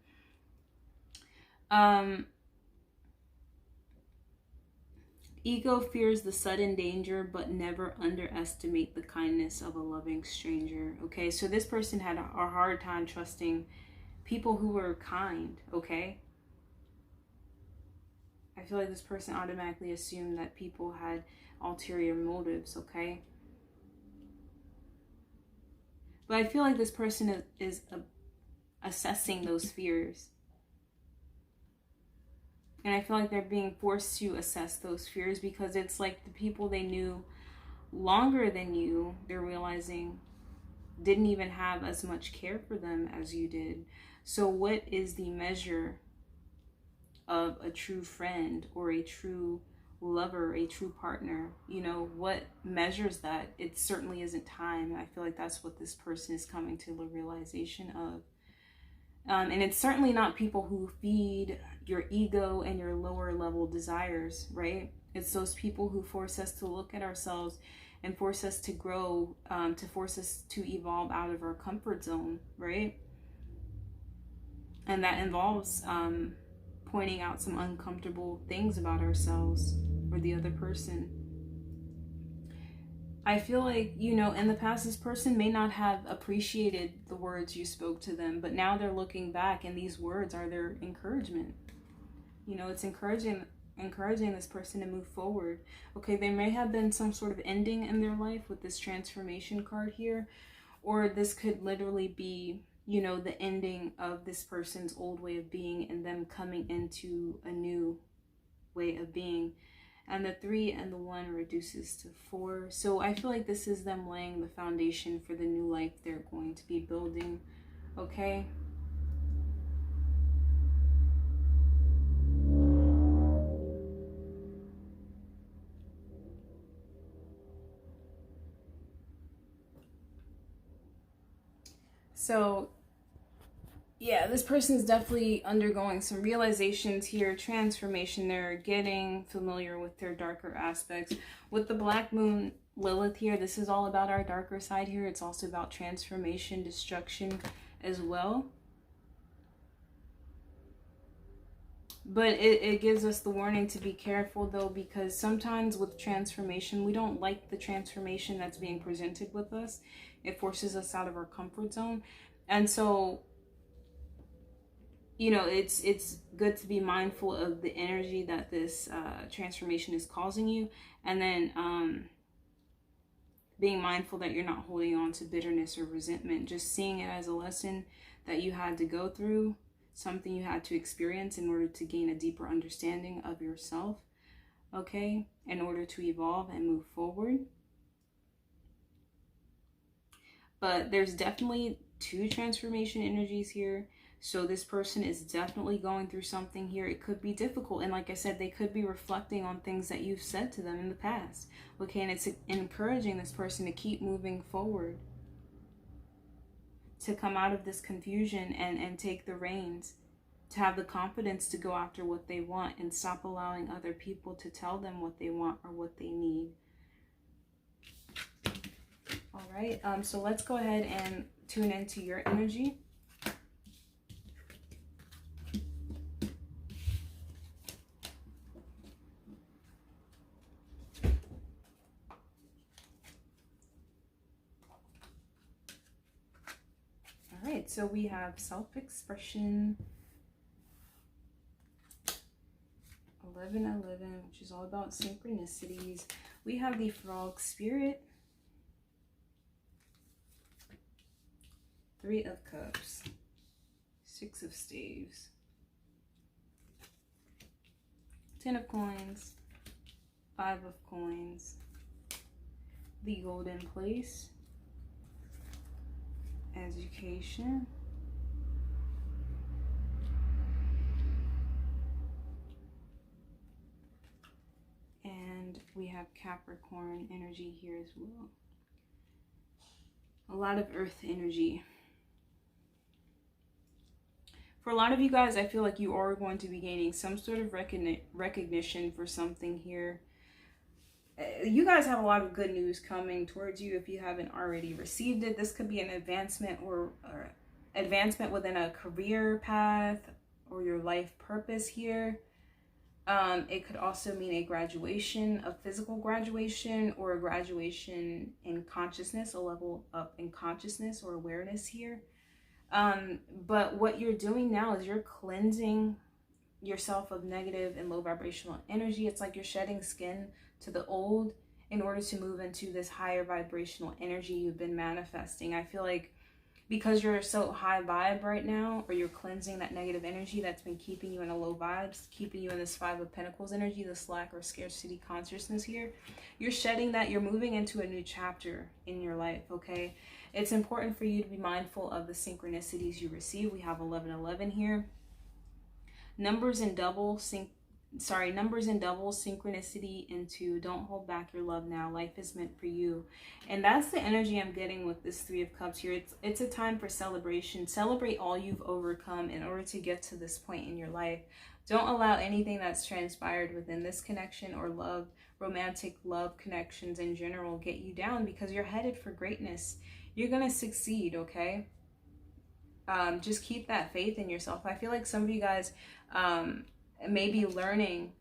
Ego fears the sudden danger, but never underestimate the kindness of a loving stranger. Okay, so this person had a hard time trusting people who were kind, okay? I feel like this person automatically assumed that people had ulterior motives, okay? But I feel like this person is assessing those fears. And I feel like they're being forced to assess those fears because it's like the people they knew longer than you, they're realizing didn't even have as much care for them as you did. So what is the measure of a true friend or a true lover, a true partner? You know, what measures that? It certainly isn't time. And I feel like that's what this person is coming to the realization of. And it's certainly not people who feed your ego and your lower level desires, right? It's those people who force us to look at ourselves and force us to grow, to force us to evolve out of our comfort zone, right? And that involves pointing out some uncomfortable things about ourselves or the other person. I feel like, you know, in the past, this person may not have appreciated the words you spoke to them, but now they're looking back and these words are their encouragement. You know, it's encouraging this person to move forward. Okay, there may have been some sort of ending in their life with this transformation card here, or this could literally be, you know, the ending of this person's old way of being and them coming into a new way of being. And the 3 and the 1 reduces to 4. So I feel like this is them laying the foundation for the new life they're going to be building. Okay? So Yeah, this person is definitely undergoing some realizations here, transformation. They're getting familiar with their darker aspects. With the Black Moon Lilith here, this is all about our darker side here. It's also about transformation, destruction as well. But it gives us the warning to be careful though, because sometimes with transformation, we don't like the transformation that's being presented with us. It forces us out of our comfort zone. And so, you know, it's good to be mindful of the energy that this transformation is causing you, and then being mindful that you're not holding on to bitterness or resentment, just seeing it as a lesson that you had to go through, something you had to experience in order to gain a deeper understanding of yourself, okay, in order to evolve and move forward. But there's definitely two transformation energies here. So this person is definitely going through something here. It could be difficult. And like I said, they could be reflecting on things that you've said to them in the past. Okay, and it's encouraging this person to keep moving forward, to come out of this confusion and take the reins, to have the confidence to go after what they want and stop allowing other people to tell them what they want or what they need. All right, so let's go ahead and tune into your energy. All right, so we have self-expression, 1111, which is all about synchronicities. We have the frog spirit, 3 of cups, 6 of staves, 10 of coins, 5 of coins, the golden place, education, and we have Capricorn energy here as well. A lot of earth energy. For a lot of you guys, I feel like you are going to be gaining some sort of recognition for something here. You guys have a lot of good news coming towards you if you haven't already received it. This could be an advancement or advancement within a career path or your life purpose here. It could also mean a graduation, a physical graduation, or a graduation in consciousness, a level up in consciousness or awareness here. But what you're doing now is you're cleansing yourself of negative and low vibrational energy. It's like you're shedding skin to the old in order to move into this higher vibrational energy you've been manifesting. I feel like because you're so high vibe right now, or you're cleansing that negative energy that's been keeping you in a low vibes, keeping you in this 5 of Pentacles energy, this lack or scarcity consciousness here, you're shedding that. You're moving into a new chapter in your life, okay? It's important for you to be mindful of the synchronicities you receive. We have 1111 here. Numbers in double synchronicity into don't hold back your love now. Life is meant for you. And that's the energy I'm getting with this 3 of Cups here. It's a time for celebration. Celebrate all you've overcome in order to get to this point in your life. Don't allow anything that's transpired within this connection or love, romantic love connections in general, get you down, because you're headed for greatness. You're going to succeed, okay? Just keep that faith in yourself. I feel like some of you guys may be learning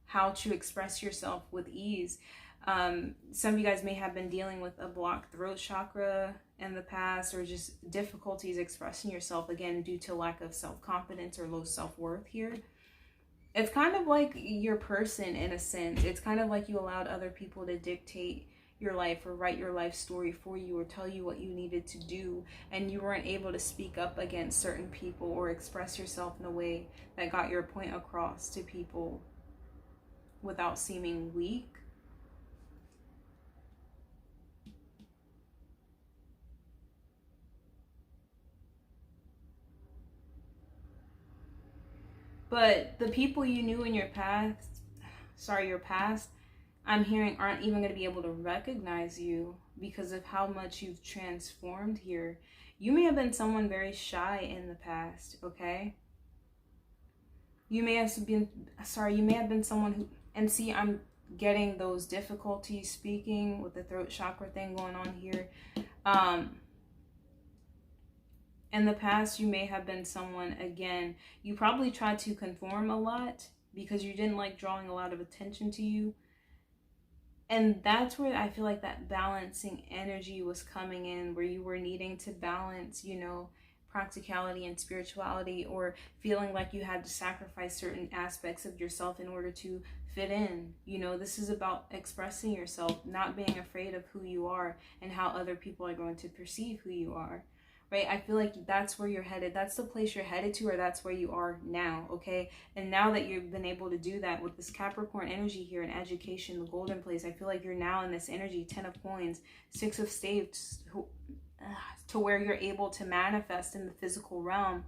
how to express yourself with ease. Some of you guys may have been dealing with a blocked throat chakra in the past, or just difficulties expressing yourself, again, due to lack of self-confidence or low self-worth here. It's kind of like your person in a sense. It's kind of like you allowed other people to dictate your life or write your life story for you or tell you what you needed to do, and you weren't able to speak up against certain people or express yourself in a way that got your point across to people without seeming weak. But the people you knew in your past, I'm hearing aren't even going to be able to recognize you because of how much you've transformed here. You may have been someone very shy in the past, okay? You may have been someone who, and see, I'm getting those difficulties speaking with the throat chakra thing going on here. In the past, you may have been someone, again, you probably tried to conform a lot because you didn't like drawing a lot of attention to you. And that's where I feel like that balancing energy was coming in, where you were needing to balance, you know, practicality and spirituality, or feeling like you had to sacrifice certain aspects of yourself in order to fit in. You know, this is about expressing yourself, not being afraid of who you are and how other people are going to perceive who you are. Right? I feel like that's where you're headed. That's the place you're headed to, or that's where you are now, okay? And now that you've been able to do that with this Capricorn energy here in education, the golden place, I feel like you're now in this energy, 10 of coins, 6 of staves, to where you're able to manifest in the physical realm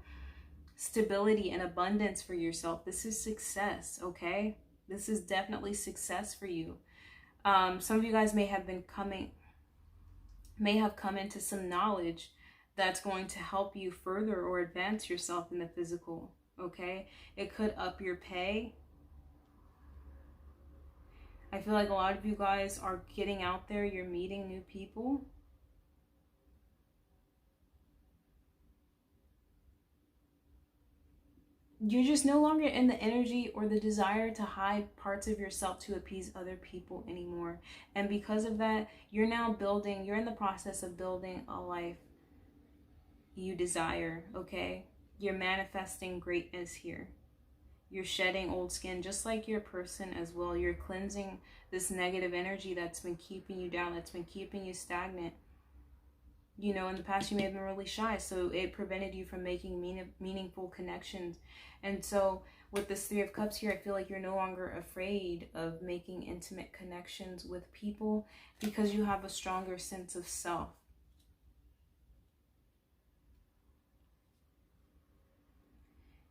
stability and abundance for yourself. This is success, okay? This is definitely success for you. Some of you guys may have come into some knowledge that's going to help you further or advance yourself in the physical, okay? It could up your pay. I feel like a lot of you guys are getting out there, you're meeting new people. You're just no longer in the energy or the desire to hide parts of yourself to appease other people anymore. And because of that, you're in the process of building a life you desire, okay? You're manifesting greatness here. You're shedding old skin, just like your person as well. You're cleansing this negative energy that's been keeping you down, that's been keeping you stagnant. You know, in the past you may have been really shy, so it prevented you from making meaningful connections. And so with this 3 of Cups here, I feel like you're no longer afraid of making intimate connections with people because you have a stronger sense of self.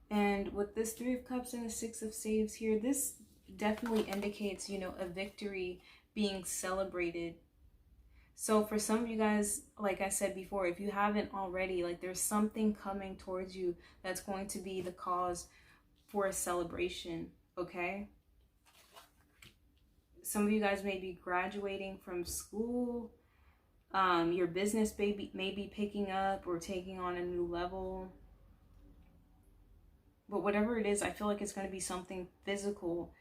And with this 3 of Cups and the 6 of Staves here, this definitely indicates, you know, a victory being celebrated. So for some of you guys, like I said before, if you haven't already, like there's something coming towards you that's going to be the cause for a celebration, okay? Some of you guys may be graduating from school. Your business may be picking up or taking on a new level. But whatever it is, I feel like it's going to be something physical,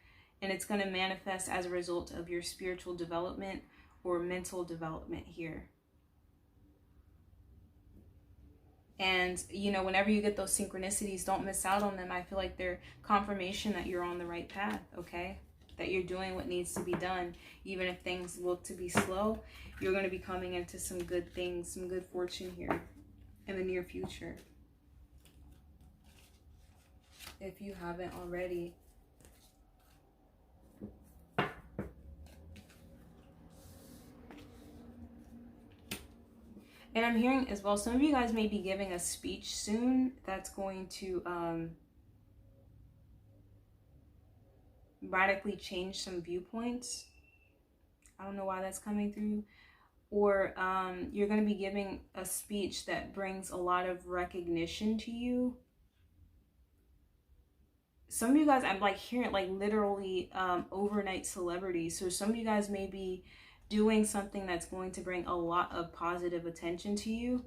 and it's going to manifest as a result of your spiritual development or mental development here. And, you know, whenever you get those synchronicities, don't miss out on them. I feel like they're confirmation that you're on the right path, okay? That you're doing what needs to be done. Even if things look to be slow, you're going to be coming into some good things, some good fortune here in the near future. If you haven't already. And I'm hearing as well, some of you guys may be giving a speech soon that's going to radically change some viewpoints. I don't know why that's coming through. Or you're going to be giving a speech that brings a lot of recognition to you. Some of you guys, I'm like hearing like literally overnight celebrities. So some of you guys may be doing something that's going to bring a lot of positive attention to you,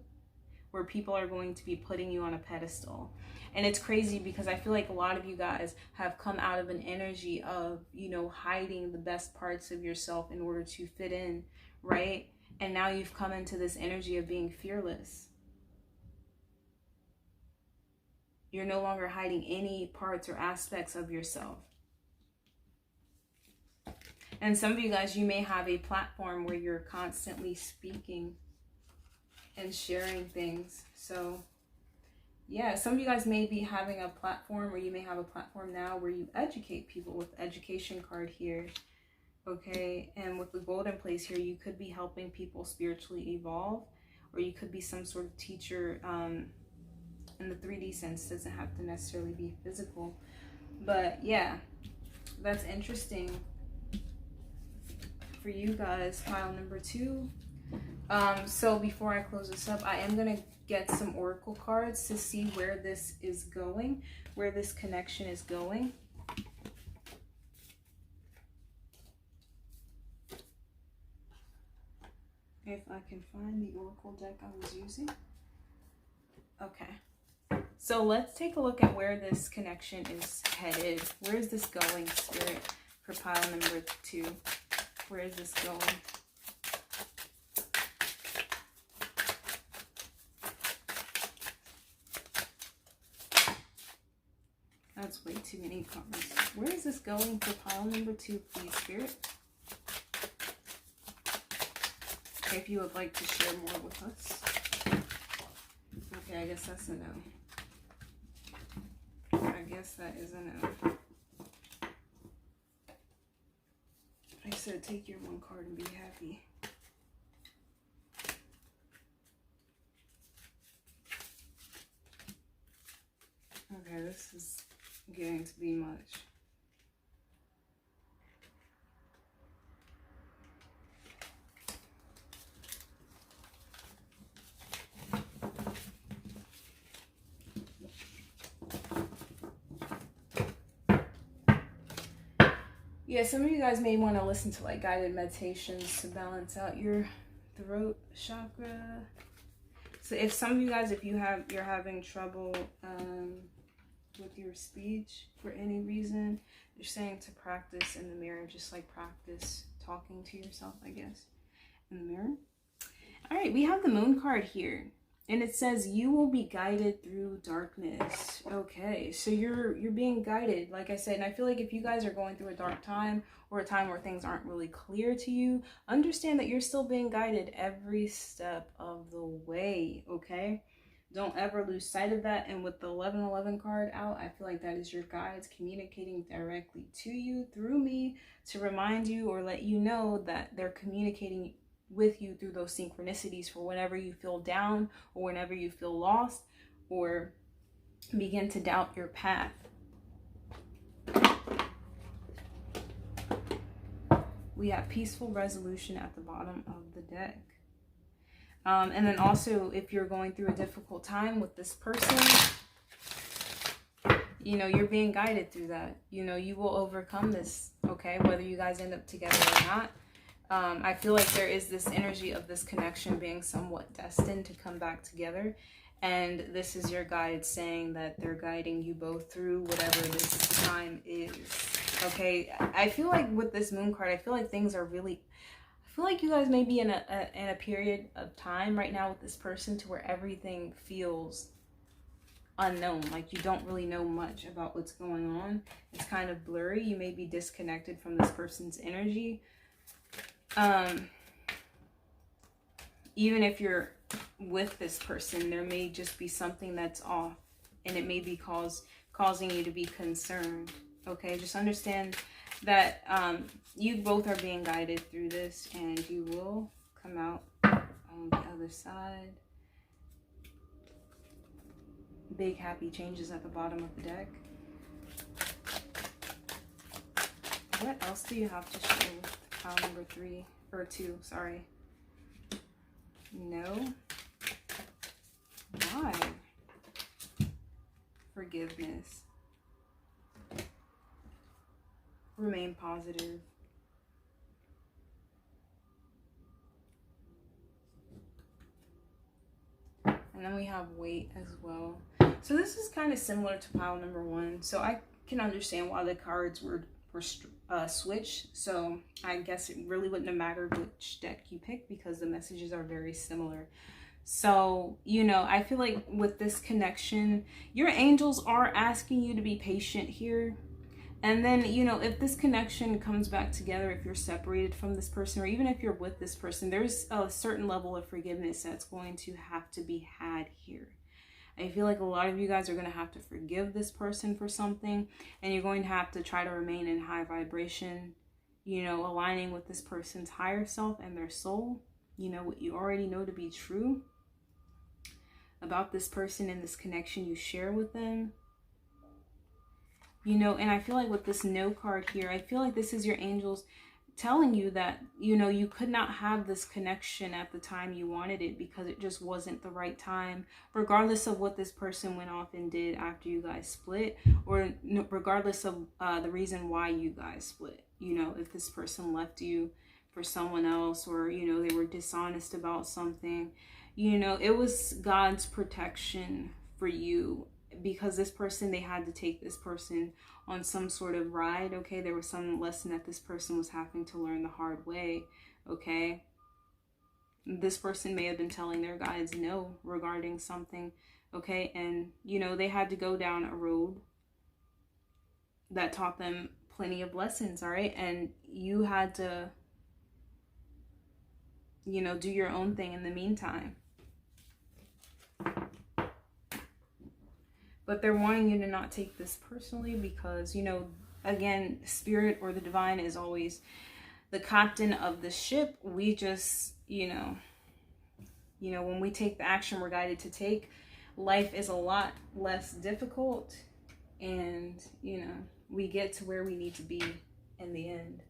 where people are going to be putting you on a pedestal. And it's crazy because I feel like a lot of you guys have come out of an energy of, you know, hiding the best parts of yourself in order to fit in, right? And now you've come into this energy of being fearless. You're no longer hiding any parts or aspects of yourself. And some of you guys, you may have a platform where you're constantly speaking and sharing things. So yeah, some of you guys may be having a platform, or you may have a platform now where you educate people with the education card here. Okay, and with the golden place here, you could be helping people spiritually evolve, or you could be some sort of teacher in the 3D sense. Doesn't have to necessarily be physical. But yeah, that's interesting for you guys. Pile number 2. So before I close this up, I am going to get some oracle cards to see where this is going, where this connection is going. If I can find the oracle deck I was using. Okay. So let's take a look at where this connection is headed. Where is this going, Spirit, for pile number 2? Where is this going? That's way too many cards. Where is this going for pile number 2, please, Spirit? If you would like to share more with us. Okay, I guess that's a no. I guess that is a no. I said take your one card and be happy. Okay, this is getting to be much. Yeah, some of you guys may want to listen to like guided meditations to balance out your throat chakra. So if some of you guys, if you're having trouble with your speech for any reason, they're saying to practice in the mirror, just like practice talking to yourself, I guess, in the mirror. All right, we have the moon card here. And it says, you will be guided through darkness. Okay, so you're being guided, like I said. And I feel like if you guys are going through a dark time or a time where things aren't really clear to you, understand that you're still being guided every step of the way, okay? Don't ever lose sight of that. And with the 1111 card out, I feel like that is your guides communicating directly to you through me to remind you or let you know that they're communicating with you through those synchronicities for whenever you feel down or whenever you feel lost or begin to doubt your path. We have peaceful resolution at the bottom of the deck. And then also, if you're going through a difficult time with this person, you know, you're being guided through that. You know, you will overcome this, okay? Whether you guys end up together or not. I feel like there is this energy of this connection being somewhat destined to come back together. And this is your guide saying that they're guiding you both through whatever this time is. Okay, I feel like with this moon card, I feel like things are really... I feel like you guys may be in a period of time right now with this person to where everything feels unknown. Like you don't really know much about what's going on. It's kind of blurry. You may be disconnected from this person's energy. Even if you're with this person, there may just be something that's off, and it may be causing you to be concerned. Okay, just understand that you both are being guided through this, and you will come out on the other side. Big happy changes at the bottom of the deck. What else do you have to share with pile number 3 or 2? Sorry. No. Why? Forgiveness. Remain positive. And then we have weight as well. So this is kind of similar to pile number 1. So I can understand why the cards were switched. So I guess it really wouldn't have mattered which deck you picked because the messages are very similar. So, you know, I feel like with this connection, your angels are asking you to be patient here. And then, you know, if this connection comes back together, if you're separated from this person, or even if you're with this person, there's a certain level of forgiveness that's going to have to be had here. I feel like a lot of you guys are going to have to forgive this person for something, and you're going to have to try to remain in high vibration, you know, aligning with this person's higher self and their soul, you know, what you already know to be true about this person and this connection you share with them. You know, and I feel like with this no card here, I feel like this is your angels telling you that, you know, you could not have this connection at the time you wanted it because it just wasn't the right time, regardless of what this person went off and did after you guys split, or regardless of the reason why you guys split. You know, if this person left you for someone else, or, you know, they were dishonest about something, you know, it was God's protection for you, because this person, they had to take this person on some sort of ride. Okay, there was some lesson that this person was having to learn the hard way. Okay, this person may have been telling their guides no regarding something. Okay, and you know, they had to go down a road that taught them plenty of lessons. All right, and you had to, you know, do your own thing in the meantime. But they're wanting you to not take this personally because, you know, again, spirit or the divine is always the captain of the ship. We just, you know, when we take the action we're guided to take, life is a lot less difficult, and, you know, we get to where we need to be in the end.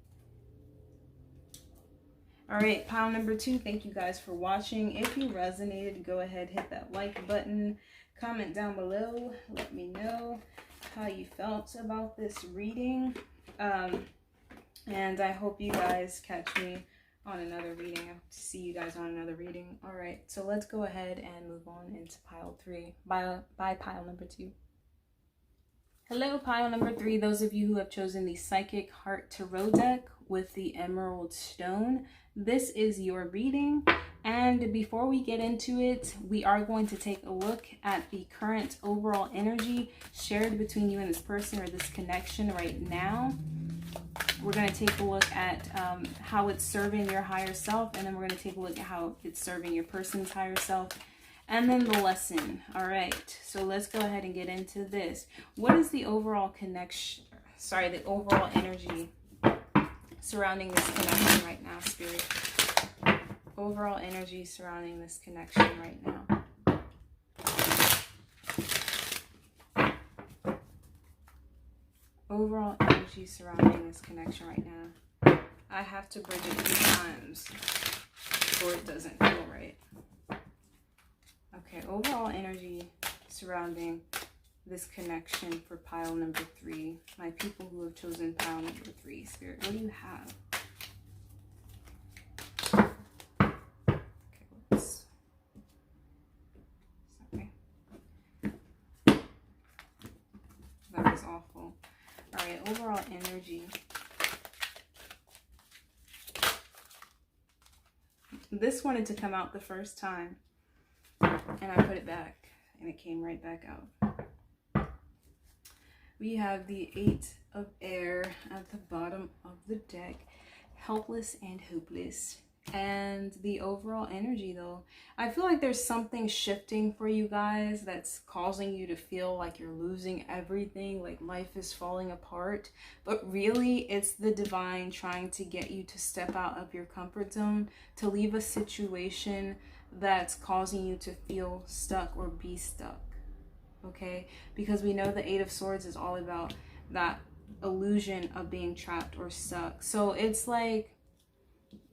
All right, pile number 2, thank you guys for watching. If you resonated, go ahead, hit that like button. Comment down below. Let me know how you felt about this reading. And I hope you guys catch me on another reading. I hope to see you guys on another reading. All right, so let's go ahead and move on into pile 3 by pile number 2. Hello, pile number 3. Those of you who have chosen the Psychic Heart Tarot deck with the Emerald Stone, this is your reading. And before we get into it, we are going to take a look at the current overall energy shared between you and this person, or this connection right now. We're going to take a look at how it's serving your higher self, and then we're going to take a look at how it's serving your person's higher self, and then the lesson. All right, so let's go ahead and get into this. What is the overall connection, the overall energy surrounding this connection right now, Spirit? Overall energy surrounding this connection right now. Overall energy surrounding this connection right now. I have to bridge it 3 times or it doesn't feel right. Okay, overall energy surrounding this connection for pile number 3. My people who have chosen pile number 3. Spirit, what do you have? That was awful. All right, overall energy. This wanted to come out the first time, and I put it back, and it came right back out. We have the 8 of Air at the bottom of the deck, helpless and hopeless. And the overall energy, though, I feel like there's something shifting for you guys that's causing you to feel like you're losing everything, like life is falling apart. But really, it's the divine trying to get you to step out of your comfort zone, to leave a situation that's causing you to feel stuck or be stuck. Okay, because we know the 8 of Swords is all about that illusion of being trapped or stuck. So it's like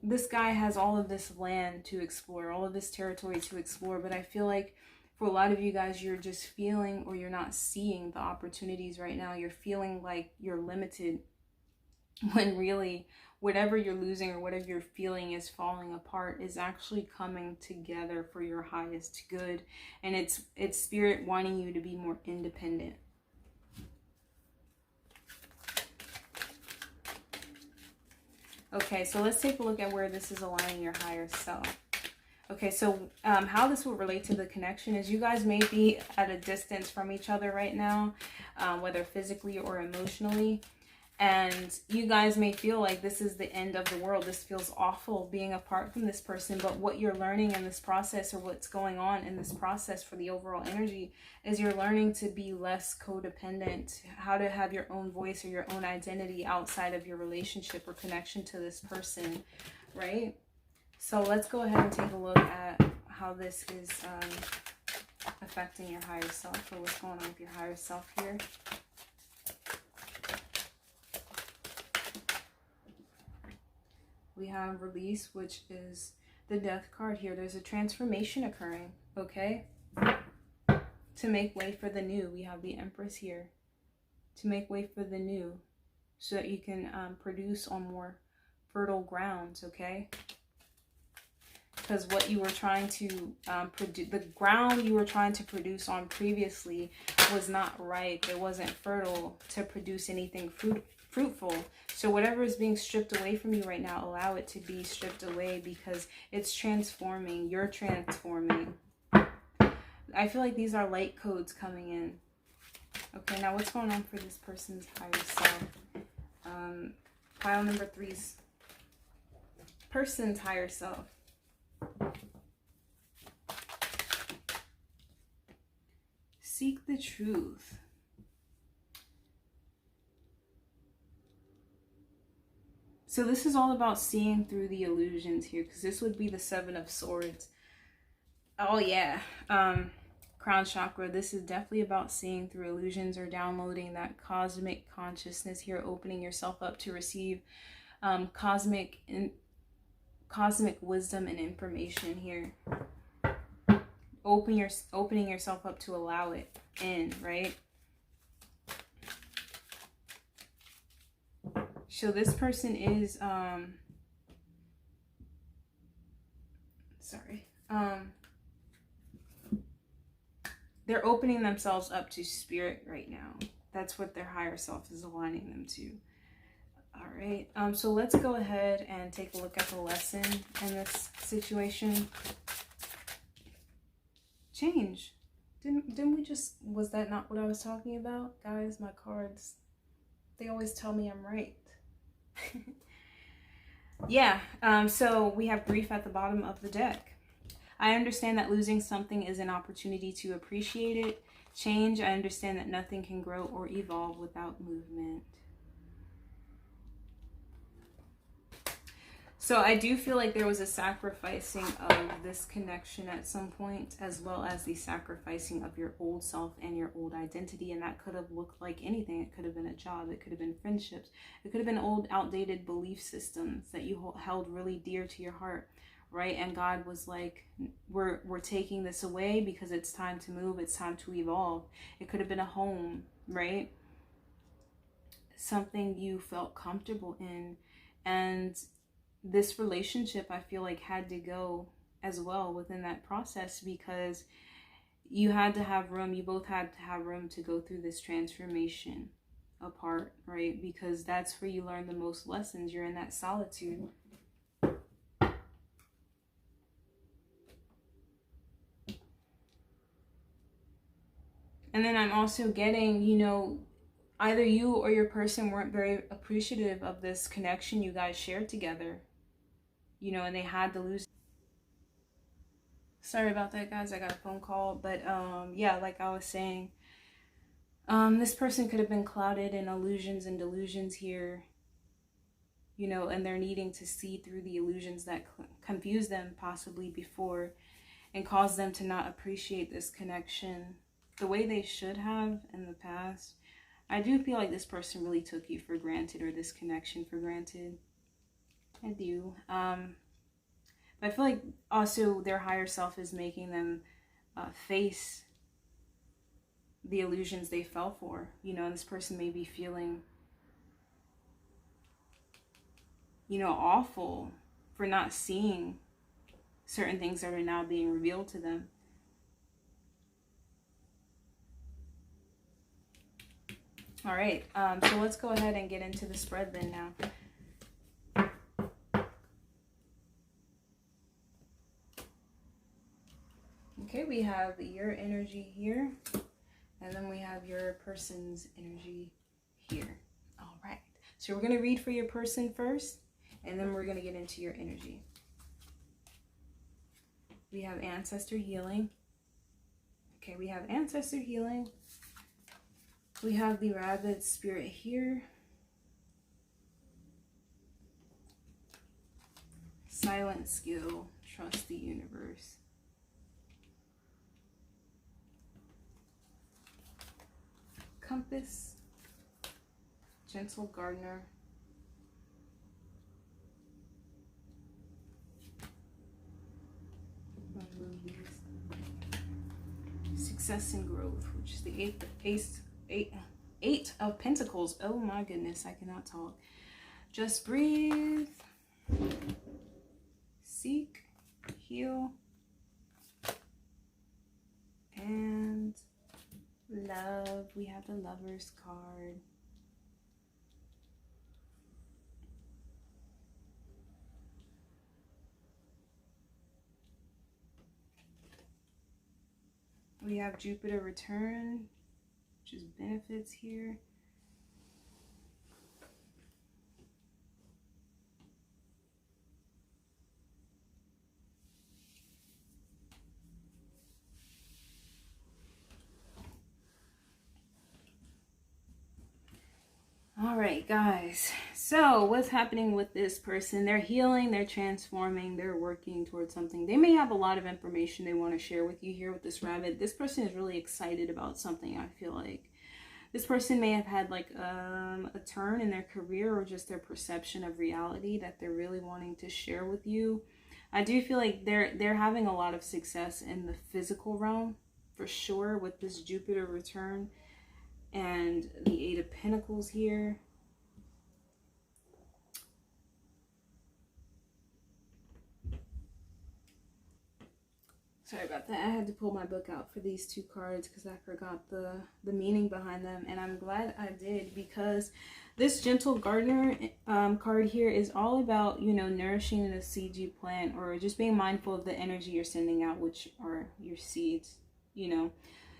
this guy has all of this land to explore, all of this territory to explore, but I feel like for a lot of you guys, you're just feeling, or you're not seeing the opportunities right now. You're feeling like you're limited, when really whatever you're losing or whatever you're feeling is falling apart is actually coming together for your highest good. And it's spirit wanting you to be more independent. Okay, so let's take a look at where this is aligning your higher self. Okay, so how this will relate to the connection is you guys may be at a distance from each other right now, whether physically or emotionally. And you guys may feel like this is the end of the world. This feels awful being apart from this person. But what you're learning in this process, or what's going on in this process for the overall energy, is you're learning to be less codependent, how to have your own voice or your own identity outside of your relationship or connection to this person, right? So let's go ahead and take a look at how this is affecting your higher self, or what's going on with your higher self here. We have release, which is the death card here. There's a transformation occurring, okay? To make way for the new. We have the Empress here. To make way for the new. So that you can produce on more fertile grounds, okay? Because what you were trying to produce, the ground you were trying to produce on previously was not ripe. It wasn't fertile to produce anything fruitful. So whatever is being stripped away from you right now, allow it to be stripped away because it's transforming. You're transforming. I feel like these are light codes coming in. Okay, now what's going on for this person's higher self? Pile number 3's person's higher self. Seek the truth. So this is all about seeing through the illusions here, because this would be the 7 of Swords. Oh yeah, crown chakra. This is definitely about seeing through illusions or downloading that cosmic consciousness here, opening yourself up to receive cosmic wisdom and information here. Opening yourself up to allow it in, right? So this person is they're opening themselves up to spirit right now. That's what their higher self is aligning them to. All right, so let's go ahead and take a look at the lesson in this situation. Change. Didn't we just, was that not what I was talking about? Guys, my cards, they always tell me I'm right. Yeah, so we have grief at the bottom of the deck. I understand that losing something is an opportunity to appreciate it. Change. I understand that nothing can grow or evolve without movement. So I do feel like there was a sacrificing of this connection at some point, as well as the sacrificing of your old self and your old identity. And that could have looked like anything. It could have been a job. It could have been friendships. It could have been old, outdated belief systems that you held really dear to your heart, right? And God was like, we're taking this away because it's time to move. It's time to evolve. It could have been a home, right? Something you felt comfortable in. And this relationship, I feel like, had to go as well within that process, because you had to have room. You both had to have room to go through this transformation apart, right? Because that's where you learn the most lessons. You're in that solitude. And then I'm also getting, you know, either you or your person weren't very appreciative of this connection you guys shared together. You know, and they had to lose. Sorry about that, guys. I got a phone call. But yeah, like I was saying, this person could have been clouded in illusions and delusions here, you know, and they're needing to see through the illusions that confused them possibly before and caused them to not appreciate this connection the way they should have in the past. I do feel like this person really took you for granted, or this connection for granted. I do. But I feel like also their higher self is making them face the illusions they fell for. You know, this person may be feeling, you know, awful for not seeing certain things that are now being revealed to them. All right, so let's go ahead and get into the spread then now. Okay, we have your energy here, and then we have your person's energy here. All right, so we're going to read for your person first, and then we're going to get into your energy. We have ancestor healing. Okay, we have ancestor healing. We have the rabbit spirit here. Silent skill, trust the universe. Compass, gentle gardener. success and growth, which is the eight of Pentacles. Oh my goodness, I cannot talk. Just breathe. Seek, heal, and love. We have the Lover's card. We have Jupiter return, which is benefits here. All right, guys. So what's happening with this person? They're healing, they're transforming, they're working towards something. They may have a lot of information they want to share with you here with this rabbit. This person is really excited about something, I feel like. This person may have had like a turn in their career or just their perception of reality that they're really wanting to share with you. I do feel like they're having a lot of success in the physical realm for sure with this Jupiter return and the Eight of Pentacles here. Sorry about that. I had to pull my book out for these two cards because I forgot the meaning behind them. And I'm glad I did, because this Gentle Gardener card here is all about, you know, nourishing the seeds you plant, or just being mindful of the energy you're sending out, which are your seeds, you know.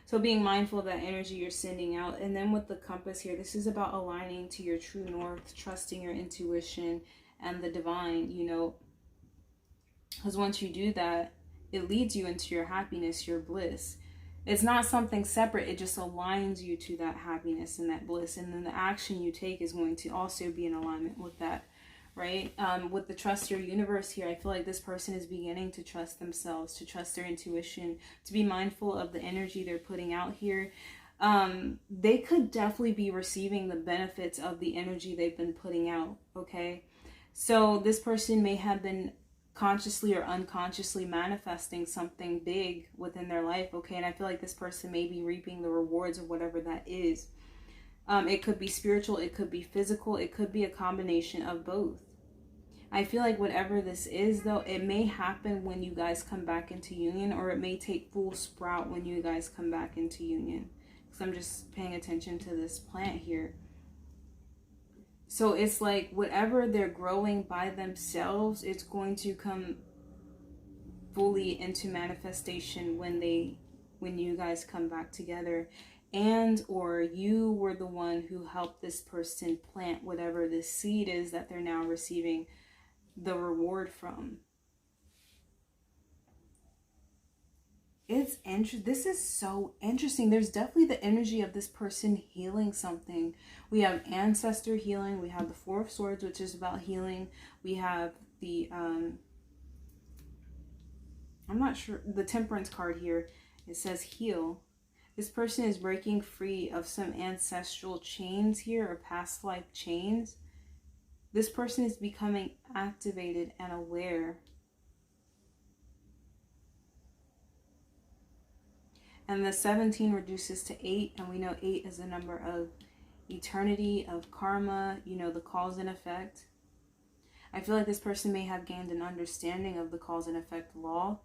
So being mindful of that energy you're sending out. And then with the compass here, this is about aligning to your true north, trusting your intuition and the divine, you know. Because once you do that, it leads you into your happiness, your bliss. It's not something separate. It just aligns you to that happiness and that bliss. And then the action you take is going to also be in alignment with that, right? With the trust your universe here, I feel like this person is beginning to trust themselves, to trust their intuition, to be mindful of the energy they're putting out here. They could definitely be receiving the benefits of the energy they've been putting out, okay? So this person may have been consciously or unconsciously manifesting something big within their life, okay? And I feel like this person may be reaping the rewards of whatever that is. It could be spiritual, it could be physical, it could be a combination of both. I feel like whatever this is, though, it may happen when you guys come back into union, or it may take full sprout when you guys come back into union. Because I'm just paying attention to this plant here. So it's like whatever they're growing by themselves, it's going to come fully into manifestation when you guys come back together. And or you were the one who helped this person plant whatever this seed is that they're now receiving the reward from. It's interesting. This is so interesting. There's definitely the energy of this person healing something. We have ancestor healing. We have the Four of Swords, which is about healing. We have the I'm not sure, the Temperance card here. It says heal. This person is breaking free of some ancestral chains here, or past life chains. This person is becoming activated and aware. And the 17 reduces to 8, and we know 8 is the number of eternity, of karma, you know, the cause and effect. I feel like this person may have gained an understanding of the cause and effect law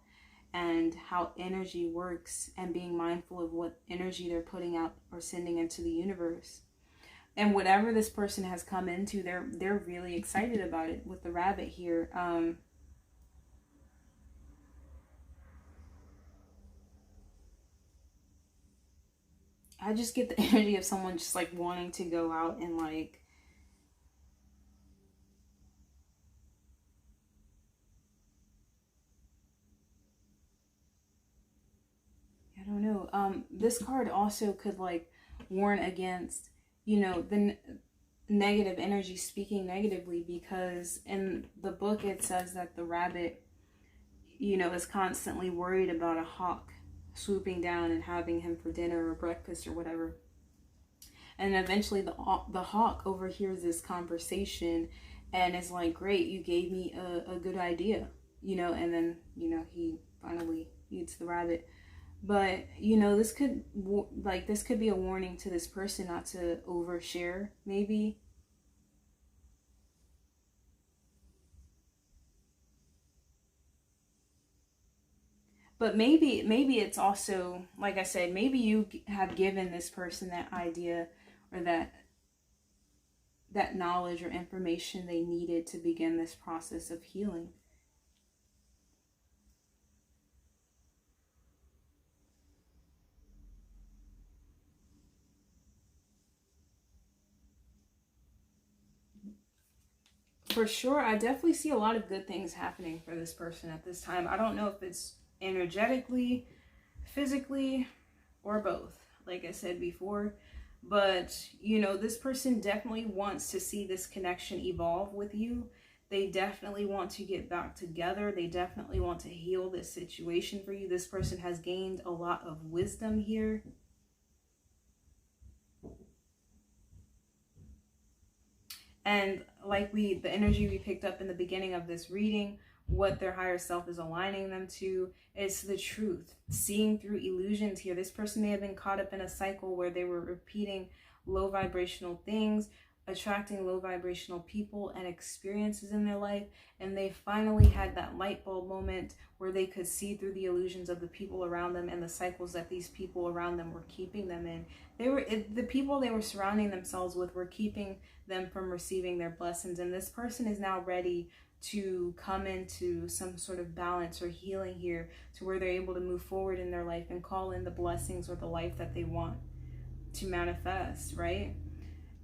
and how energy works, and being mindful of what energy they're putting out or sending into the universe. And whatever this person has come into, they're really excited about it with the rabbit here. I just get the energy of someone just like wanting to go out and like, I don't know. This card also could like warn against, you know, the negative energy speaking negatively, because in the book it says that the rabbit, you know, is constantly worried about a hawk swooping down and having him for dinner or breakfast or whatever. And eventually the hawk overhears this conversation and is like, great, you gave me a good idea, you know. And then, you know, he finally eats the rabbit. But, you know, this could, like, this could be a warning to this person not to overshare, maybe. But maybe it's also, like I said, maybe you have given this person that idea or that knowledge or information they needed to begin this process of healing. For sure, I definitely see a lot of good things happening for this person at this time. I don't know if it's energetically, physically, or both, like I said before. But, you know, this person definitely wants to see this connection evolve with you. They definitely want to get back together. They definitely want to heal this situation for you. This person has gained a lot of wisdom here. And like the energy we picked up in the beginning of this reading, what their higher self is aligning them to is the truth. Seeing through illusions here. This person may have been caught up in a cycle where they were repeating low vibrational things, attracting low vibrational people and experiences in their life, and they finally had that light bulb moment where they could see through the illusions of the people around them and the cycles that these people around them were keeping them in. The people they were surrounding themselves with were keeping them from receiving their blessings, and this person is now ready to come into some sort of balance or healing here to where they're able to move forward in their life and call in the blessings or the life that they want to manifest, right?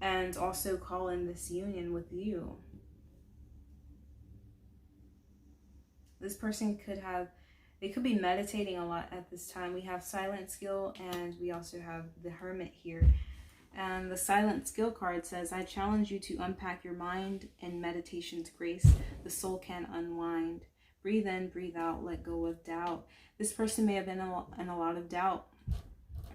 And also call in this union with you. This person they could be meditating a lot at this time. We have silent skill, and we also have the hermit here. And the silent skill card says, I challenge you to unpack your mind in meditation's grace. The soul can unwind. Breathe in, breathe out, let go of doubt. This person may have been in a lot of doubt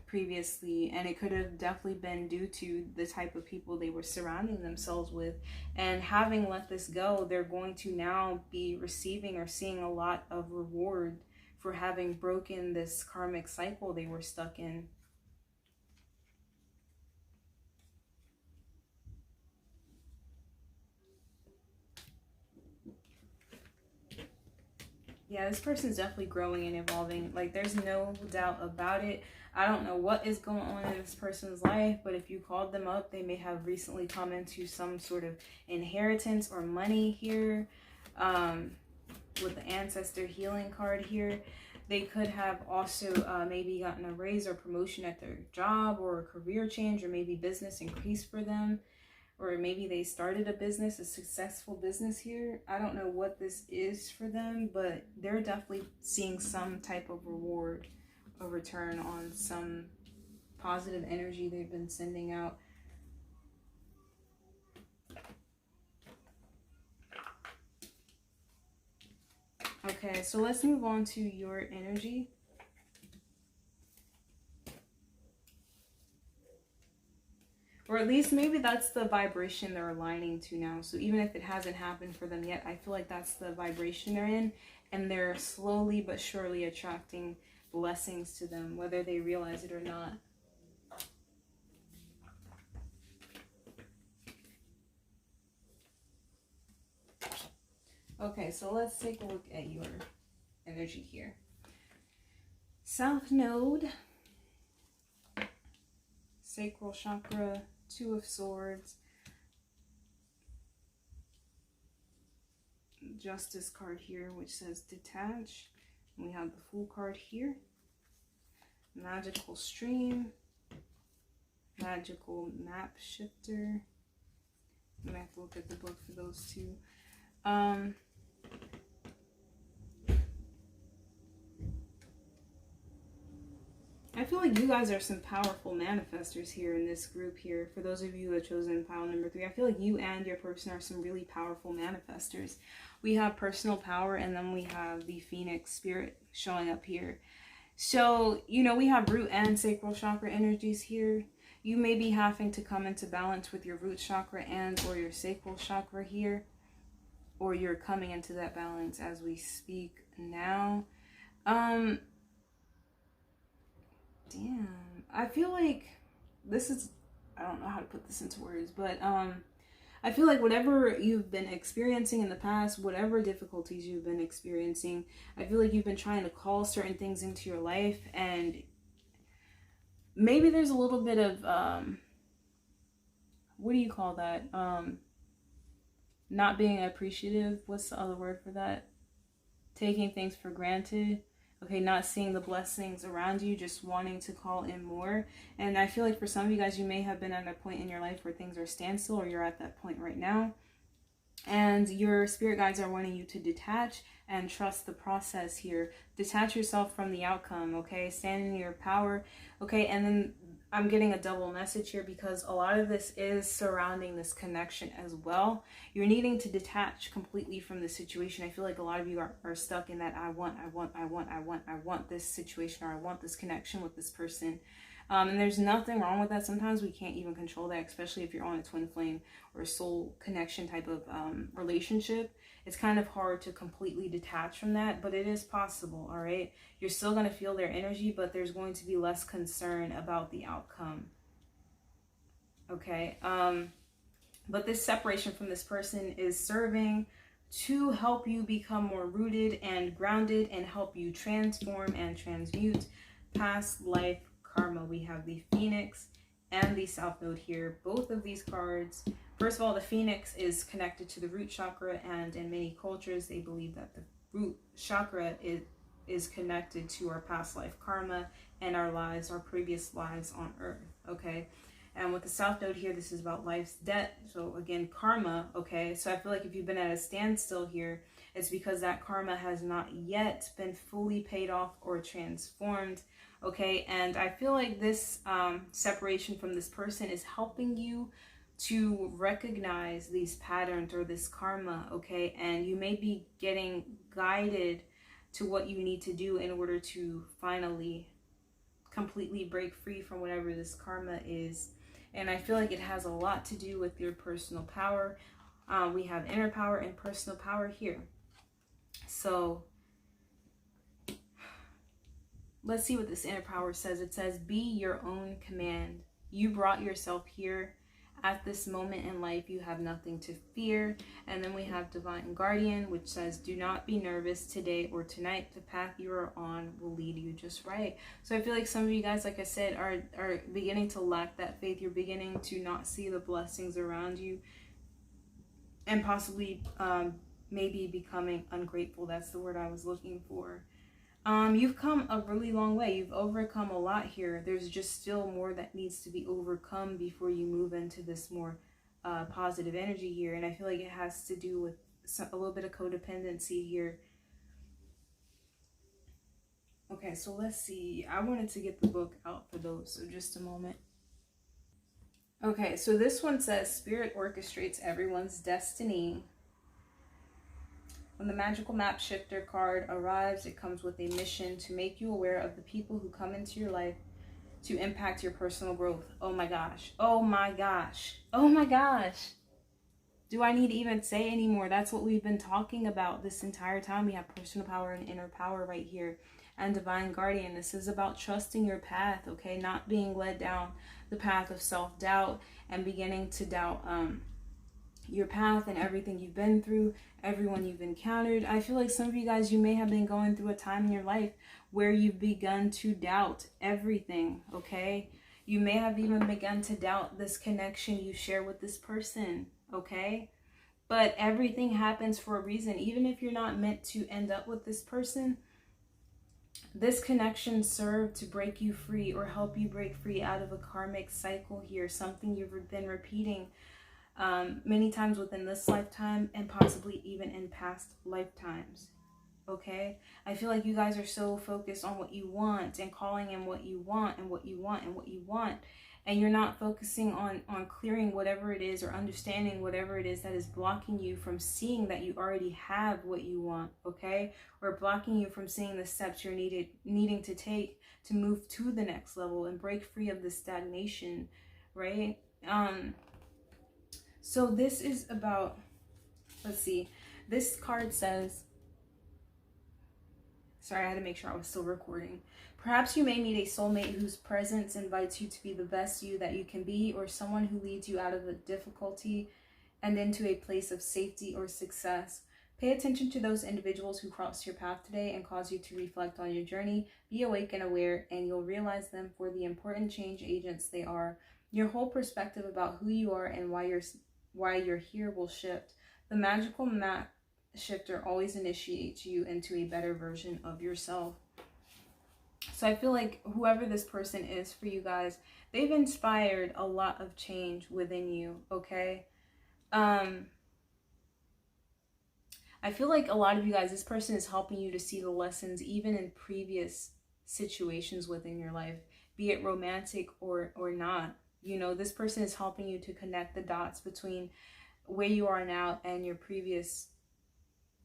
previously, and it could have definitely been due to the type of people they were surrounding themselves with. And having let this go, they're going to now be receiving or seeing a lot of reward for having broken this karmic cycle they were stuck in. Yeah, this person's definitely growing and evolving. Like, there's no doubt about it. I don't know what is going on in this person's life, but if you called them up, they may have recently come into some sort of inheritance or money here. With the ancestor healing card here, they could have also maybe gotten a raise or promotion at their job, or a career change, or maybe business increase for them. Or maybe they started a business, a successful business here. I don't know what this is for them, but they're definitely seeing some type of reward, a return on some positive energy they've been sending out. Okay, so let's move on to your energy. Or at least maybe that's the vibration they're aligning to now. So even if it hasn't happened for them yet, I feel like that's the vibration they're in. And they're slowly but surely attracting blessings to them, whether they realize it or not. Okay, so let's take a look at your energy here. South Node, Sacral Chakra, Two of Swords, Justice card here, which says detach. And we have the Fool card here. Magical Stream, Magical Map Shifter. I'm gonna have to look at the book for those two. I feel like you guys are some powerful manifestors here in this group here. For those of you who have chosen pile number 3, I feel like you and your person are some really powerful manifestors. We have personal power, and then we have the Phoenix spirit showing up here. So, you know, we have root and sacral chakra energies here. You may be having to come into balance with your root chakra and or your sacral chakra here. Or you're coming into that balance as we speak now. Damn. I feel like this is, I don't know how to put this into words, but I feel like whatever you've been experiencing in the past, whatever difficulties you've been experiencing, I feel like you've been trying to call certain things into your life, and maybe there's a little bit of what do you call that? Not being appreciative. What's the other word for that? Taking things for granted. Okay, not seeing the blessings around you, just wanting to call in more. And I feel like for some of you guys, you may have been at a point in your life where things are standstill, or you're at that point right now. And your spirit guides are wanting you to detach and trust the process here. Detach yourself from the outcome, okay? Stand in your power, okay? And then I'm getting a double message here, because a lot of this is surrounding this connection as well. You're needing to detach completely from the situation. I feel like a lot of you are stuck in that I want this situation, or I want this connection with this person. And there's nothing wrong with that. Sometimes we can't even control that, especially if you're on a twin flame or soul connection type of relationship. It's kind of hard to completely detach from that, but it is possible, all right? You're still going to feel their energy, but there's going to be less concern about the outcome, okay? But this separation from this person is serving to help you become more rooted and grounded, and help you transform and transmute past life karma. We have the Phoenix and the South Node here. Both of these cards, first of all, the Phoenix is connected to the root chakra, and in many cultures they believe that the root chakra is connected to our past life karma and our lives, our previous lives on earth, okay? And with the South Node here, this is about life's debt. So again, karma, okay? So I feel like if you've been at a standstill here, it's because that karma has not yet been fully paid off or transformed, okay? And I feel like this separation from this person is helping you to recognize these patterns or this karma, okay? And you may be getting guided to what you need to do in order to finally completely break free from whatever this karma is. And I feel like it has a lot to do with your personal power. We have inner power and personal power here. So let's see what this inner power says. It says, be your own command. You brought yourself here. At this moment in life, you have nothing to fear. And then we have Divine Guardian, which says, do not be nervous today or tonight. The path you are on will lead you just right. So I feel like some of you guys, like I said, are beginning to lack that faith. You're beginning to not see the blessings around you, and possibly maybe becoming ungrateful. That's the word I was looking for. You've come a really long way. You've overcome a lot here. There's just still more that needs to be overcome before you move into this more positive energy here. And I feel like it has to do with a little bit of codependency here. Okay, so let's see. I wanted to get the book out for those, so just a moment. Okay, so this one says, Spirit orchestrates everyone's destiny. When the magical map shifter card arrives, it comes with a mission to make you aware of the people who come into your life to impact your personal growth. Oh my gosh. Oh my gosh. Oh my gosh. Do I need to even say anymore? That's what we've been talking about this entire time. We have personal power and inner power right here. And Divine Guardian. This is about trusting your path, okay? Not being led down the path of self-doubt and beginning to doubt your path and everything you've been through, everyone you've encountered. I feel like some of you guys, you may have been going through a time in your life where you've begun to doubt everything, okay? You may have even begun to doubt this connection you share with this person, okay? But everything happens for a reason. Even if you're not meant to end up with this person, this connection served to break you free or help you break free out of a karmic cycle here, something you've been repeating many times within this lifetime and possibly even in past lifetimes, okay? I feel like you guys are so focused on what you want and calling in what you want and what you want and what you want, and you're not focusing on clearing whatever it is or understanding whatever it is that is blocking you from seeing that you already have what you want, okay? Or blocking you from seeing the steps you're needing to take to move to the next level and break free of this stagnation, right? So this is about, let's see, this card says, Sorry, I had to make sure I was still recording. Perhaps you may meet a soulmate whose presence invites you to be the best you that you can be, or someone who leads you out of a difficulty and into a place of safety or success. Pay attention to those individuals who cross your path today and cause you to reflect on your journey. Be awake and aware, and you'll realize them for the important change agents they are. Your whole perspective about who you are and why you're here will shift. The magical map shifter always initiates you into a better version of yourself. So I feel like whoever this person is for you guys, they've inspired a lot of change within you, okay? I feel like a lot of you guys, this person is helping you to see the lessons even in previous situations within your life, be it romantic or not. You know, this person is helping you to connect the dots between where you are now and your previous,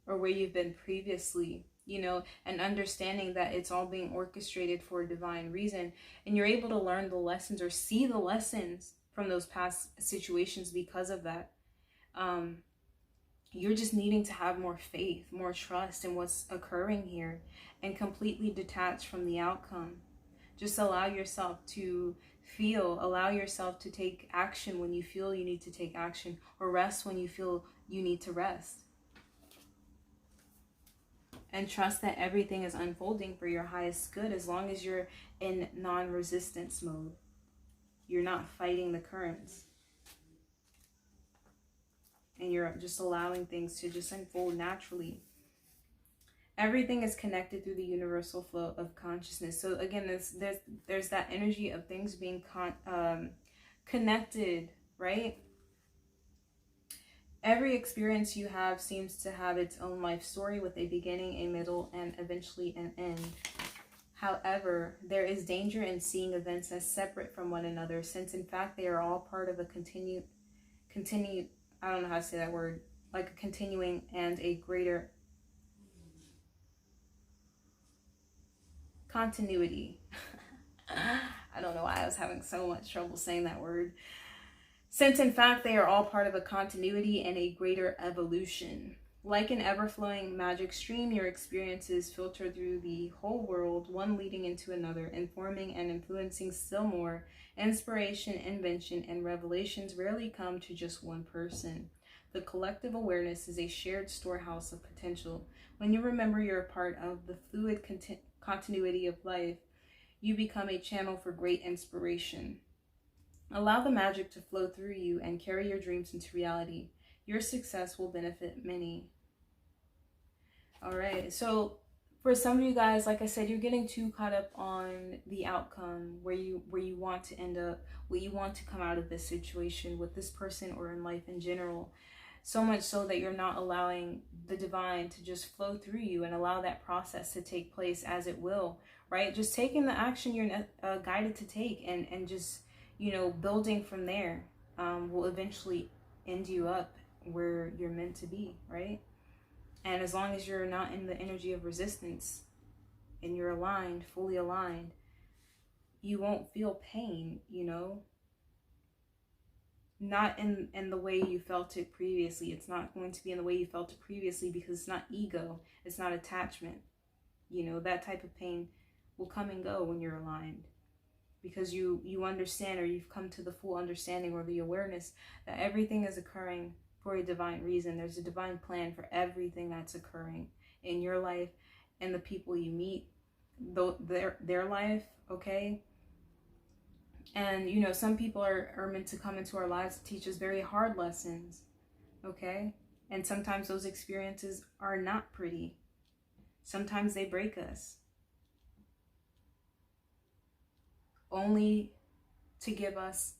or where you've been previously, you know, and understanding that it's all being orchestrated for a divine reason. And you're able to learn the lessons or see the lessons from those past situations because of that. You're just needing to have more faith, more trust in what's occurring here, and completely detach from the outcome. Just allow yourself to feel, allow yourself to take action when you feel you need to take action, or rest when you feel you need to rest. And trust that everything is unfolding for your highest good as long as you're in non-resistance mode. You're not fighting the currents. And you're just allowing things to just unfold naturally. Everything is connected through the universal flow of consciousness. So again, there's that energy of things being connected, right? Every experience you have seems to have its own life story with a beginning, a middle, and eventually an end. However, there is danger in seeing events as separate from one another, since in fact they are all part of a continued, I don't know how to say that word, like a continuing and a greater continuity. I don't know why I was having so much trouble saying that word. Since in fact they are all part of a continuity and a greater evolution. Like an ever-flowing magic stream, your experiences filter through the whole world, one leading into another, informing and influencing still more. Inspiration, invention, and revelations rarely come to just one person. The collective awareness is a shared storehouse of potential. When you remember you're a part of the fluid continuity of life, you become a channel for great inspiration. Allow the magic to flow through you and carry your dreams into reality. Your success will benefit many. All right, so for some of you guys, like I said, you're getting too caught up on the outcome, where you want to end up, what you want to come out of this situation with this person or in life in general. So much so that you're not allowing the divine to just flow through you and allow that process to take place as it will, right? Just taking the action you're guided to take, and just, you know, building from there will eventually end you up where you're meant to be, right? And as long as you're not in the energy of resistance and you're aligned, fully aligned, you won't feel pain, you know? Not in the way you felt it previously. It's not going to be in the way you felt it previously, because it's not ego, it's not attachment. You know, that type of pain will come and go when you're aligned, because you understand, or you've come to the full understanding or the awareness that everything is occurring for a divine reason. There's a divine plan for everything that's occurring in your life and the people you meet, their life, okay? And, you know, some people are meant to come into our lives to teach us very hard lessons, okay? And sometimes those experiences are not pretty. Sometimes they break us, only to give us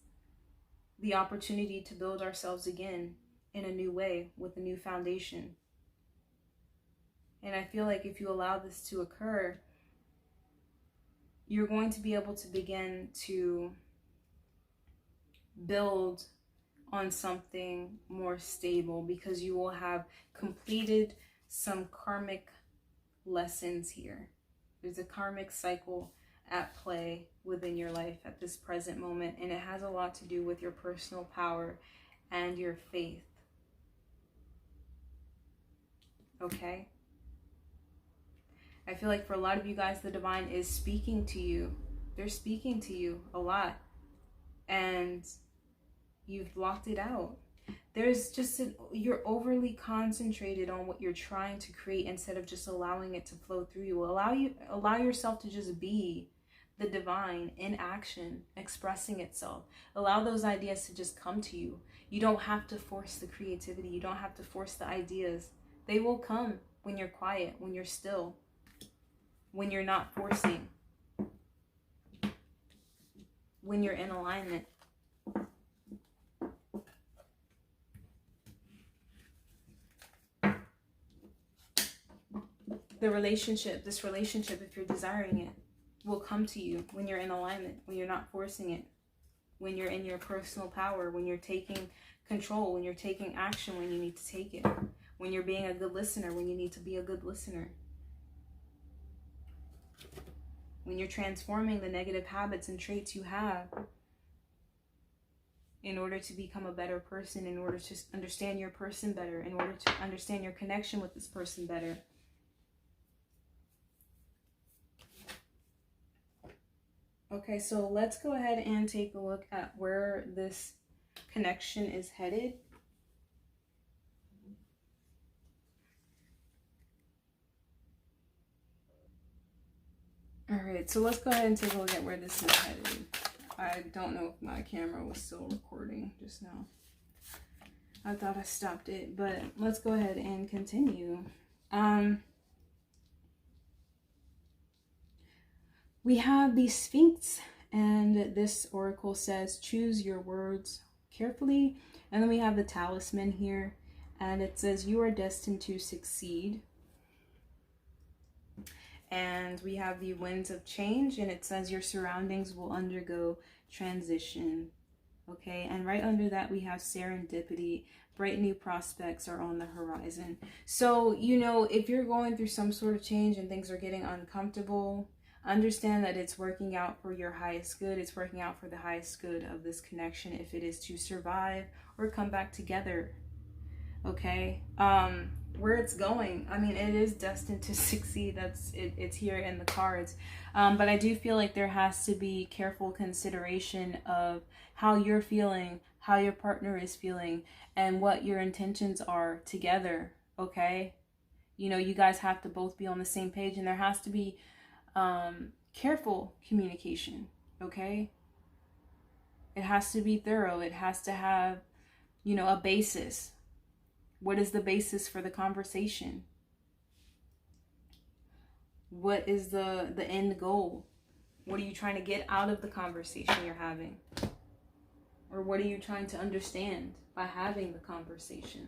the opportunity to build ourselves again in a new way with a new foundation. And I feel like if you allow this to occur, you're going to be able to begin to build on something more stable, because you will have completed some karmic lessons here. There's a karmic cycle at play within your life at this present moment, and it has a lot to do with your personal power and your faith. Okay? I feel like for a lot of you guys, the divine is speaking to you. They're speaking to you a lot. And you've blocked it out. There's just you're overly concentrated on what you're trying to create instead of just allowing it to flow through you. Allow yourself to just be the divine in action, expressing itself. Allow those ideas to just come to you. You don't have to force the creativity. You don't have to force the ideas. They will come when you're quiet, when you're still, when you're not forcing, when you're in alignment. This relationship, if you're desiring it, will come to you when you're in alignment, when you're not forcing it, when you're in your personal power, when you're taking control, when you're taking action when you need to take it, when you're being a good listener when you need to be a good listener, when you're transforming the negative habits and traits you have in order to become a better person, in order to understand your person better, in order to understand your connection with this person better. Okay, so let's go ahead and take a look at where this connection is headed. All right, so let's go ahead and take a look at where this is headed. I don't know if my camera was still recording just now. I thought I stopped it, but let's go ahead and continue. We have the Sphinx, and this oracle says, choose your words carefully. And then we have the talisman here, and it says, you are destined to succeed. And we have the winds of change, and it says your surroundings will undergo transition. Okay, and right under that we have serendipity. Bright new prospects are on the horizon. So, you know, if you're going through some sort of change and things are getting uncomfortable, understand that it's working out for your highest good. It's working out for the highest good of this connection, if it is to survive or come back together. Okay, where it's going, I mean, it is destined to succeed. That's it, it's here in the cards. But I do feel like there has to be careful consideration of how you're feeling, how your partner is feeling, and what your intentions are together. Okay, you know, you guys have to both be on the same page, and there has to be careful communication. Okay, it has to be thorough. It has to have, you know, a basis. What is the basis for the conversation? What is the end goal? What are you trying to get out of the conversation you're having? Or what are you trying to understand by having the conversation?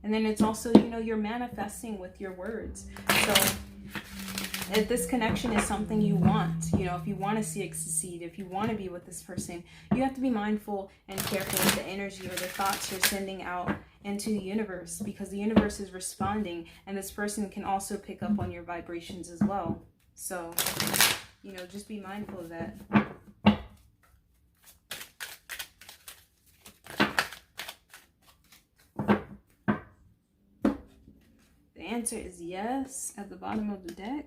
And then it's also, you know, you're manifesting with your words. So if this connection is something you want, you know, if you want to see it succeed, if you want to be with this person, you have to be mindful and careful with the energy or the thoughts you're sending out into the universe, because the universe is responding, and this person can also pick up on your vibrations as well. So, you know, just be mindful of that. The answer is yes at the bottom of the deck.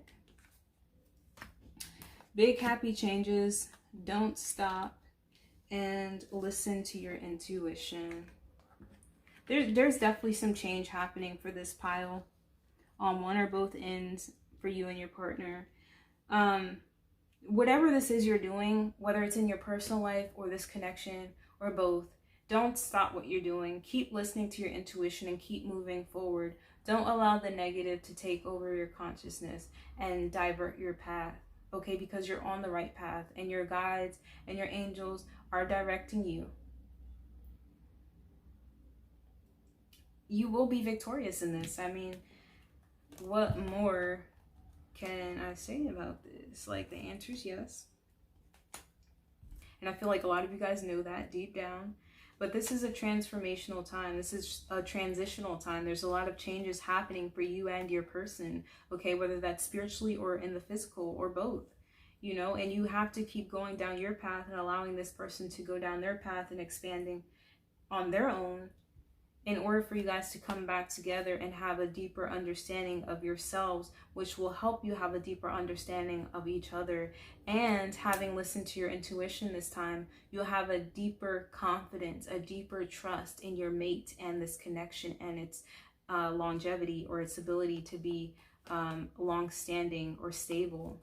Big happy changes. Don't stop and listen to your intuition. There's definitely some change happening for this pile on one or both ends for you and your partner. Whatever this is you're doing, whether it's in your personal life or this connection or both, don't stop what you're doing. Keep listening to your intuition and keep moving forward. Don't allow the negative to take over your consciousness and divert your path. Okay, because you're on the right path, and your guides and your angels are directing you. You will be victorious in this. I mean, what more can I say about this? Like, the answer is yes. And I feel like a lot of you guys know that deep down. But this is a transformational time. This is a transitional time. There's a lot of changes happening for you and your person, okay? Whether that's spiritually or in the physical or both, you know? And you have to keep going down your path and allowing this person to go down their path and expanding on their own in order for you guys to come back together and have a deeper understanding of yourselves, which will help you have a deeper understanding of each other. And having listened to your intuition this time, you'll have a deeper confidence, a deeper trust in your mate and this connection and its longevity, or its ability to be long-standing or stable.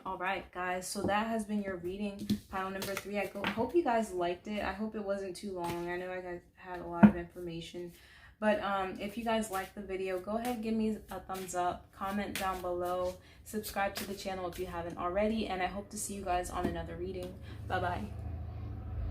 All right, guys, so that has been your reading, pile number 3. I hope you guys liked it. I hope it wasn't too long. I know I guys had a lot of information, but if you guys liked the video, go ahead, give me a thumbs up, comment down below, subscribe to the channel if you haven't already, and I hope to see you guys on another reading. Bye bye.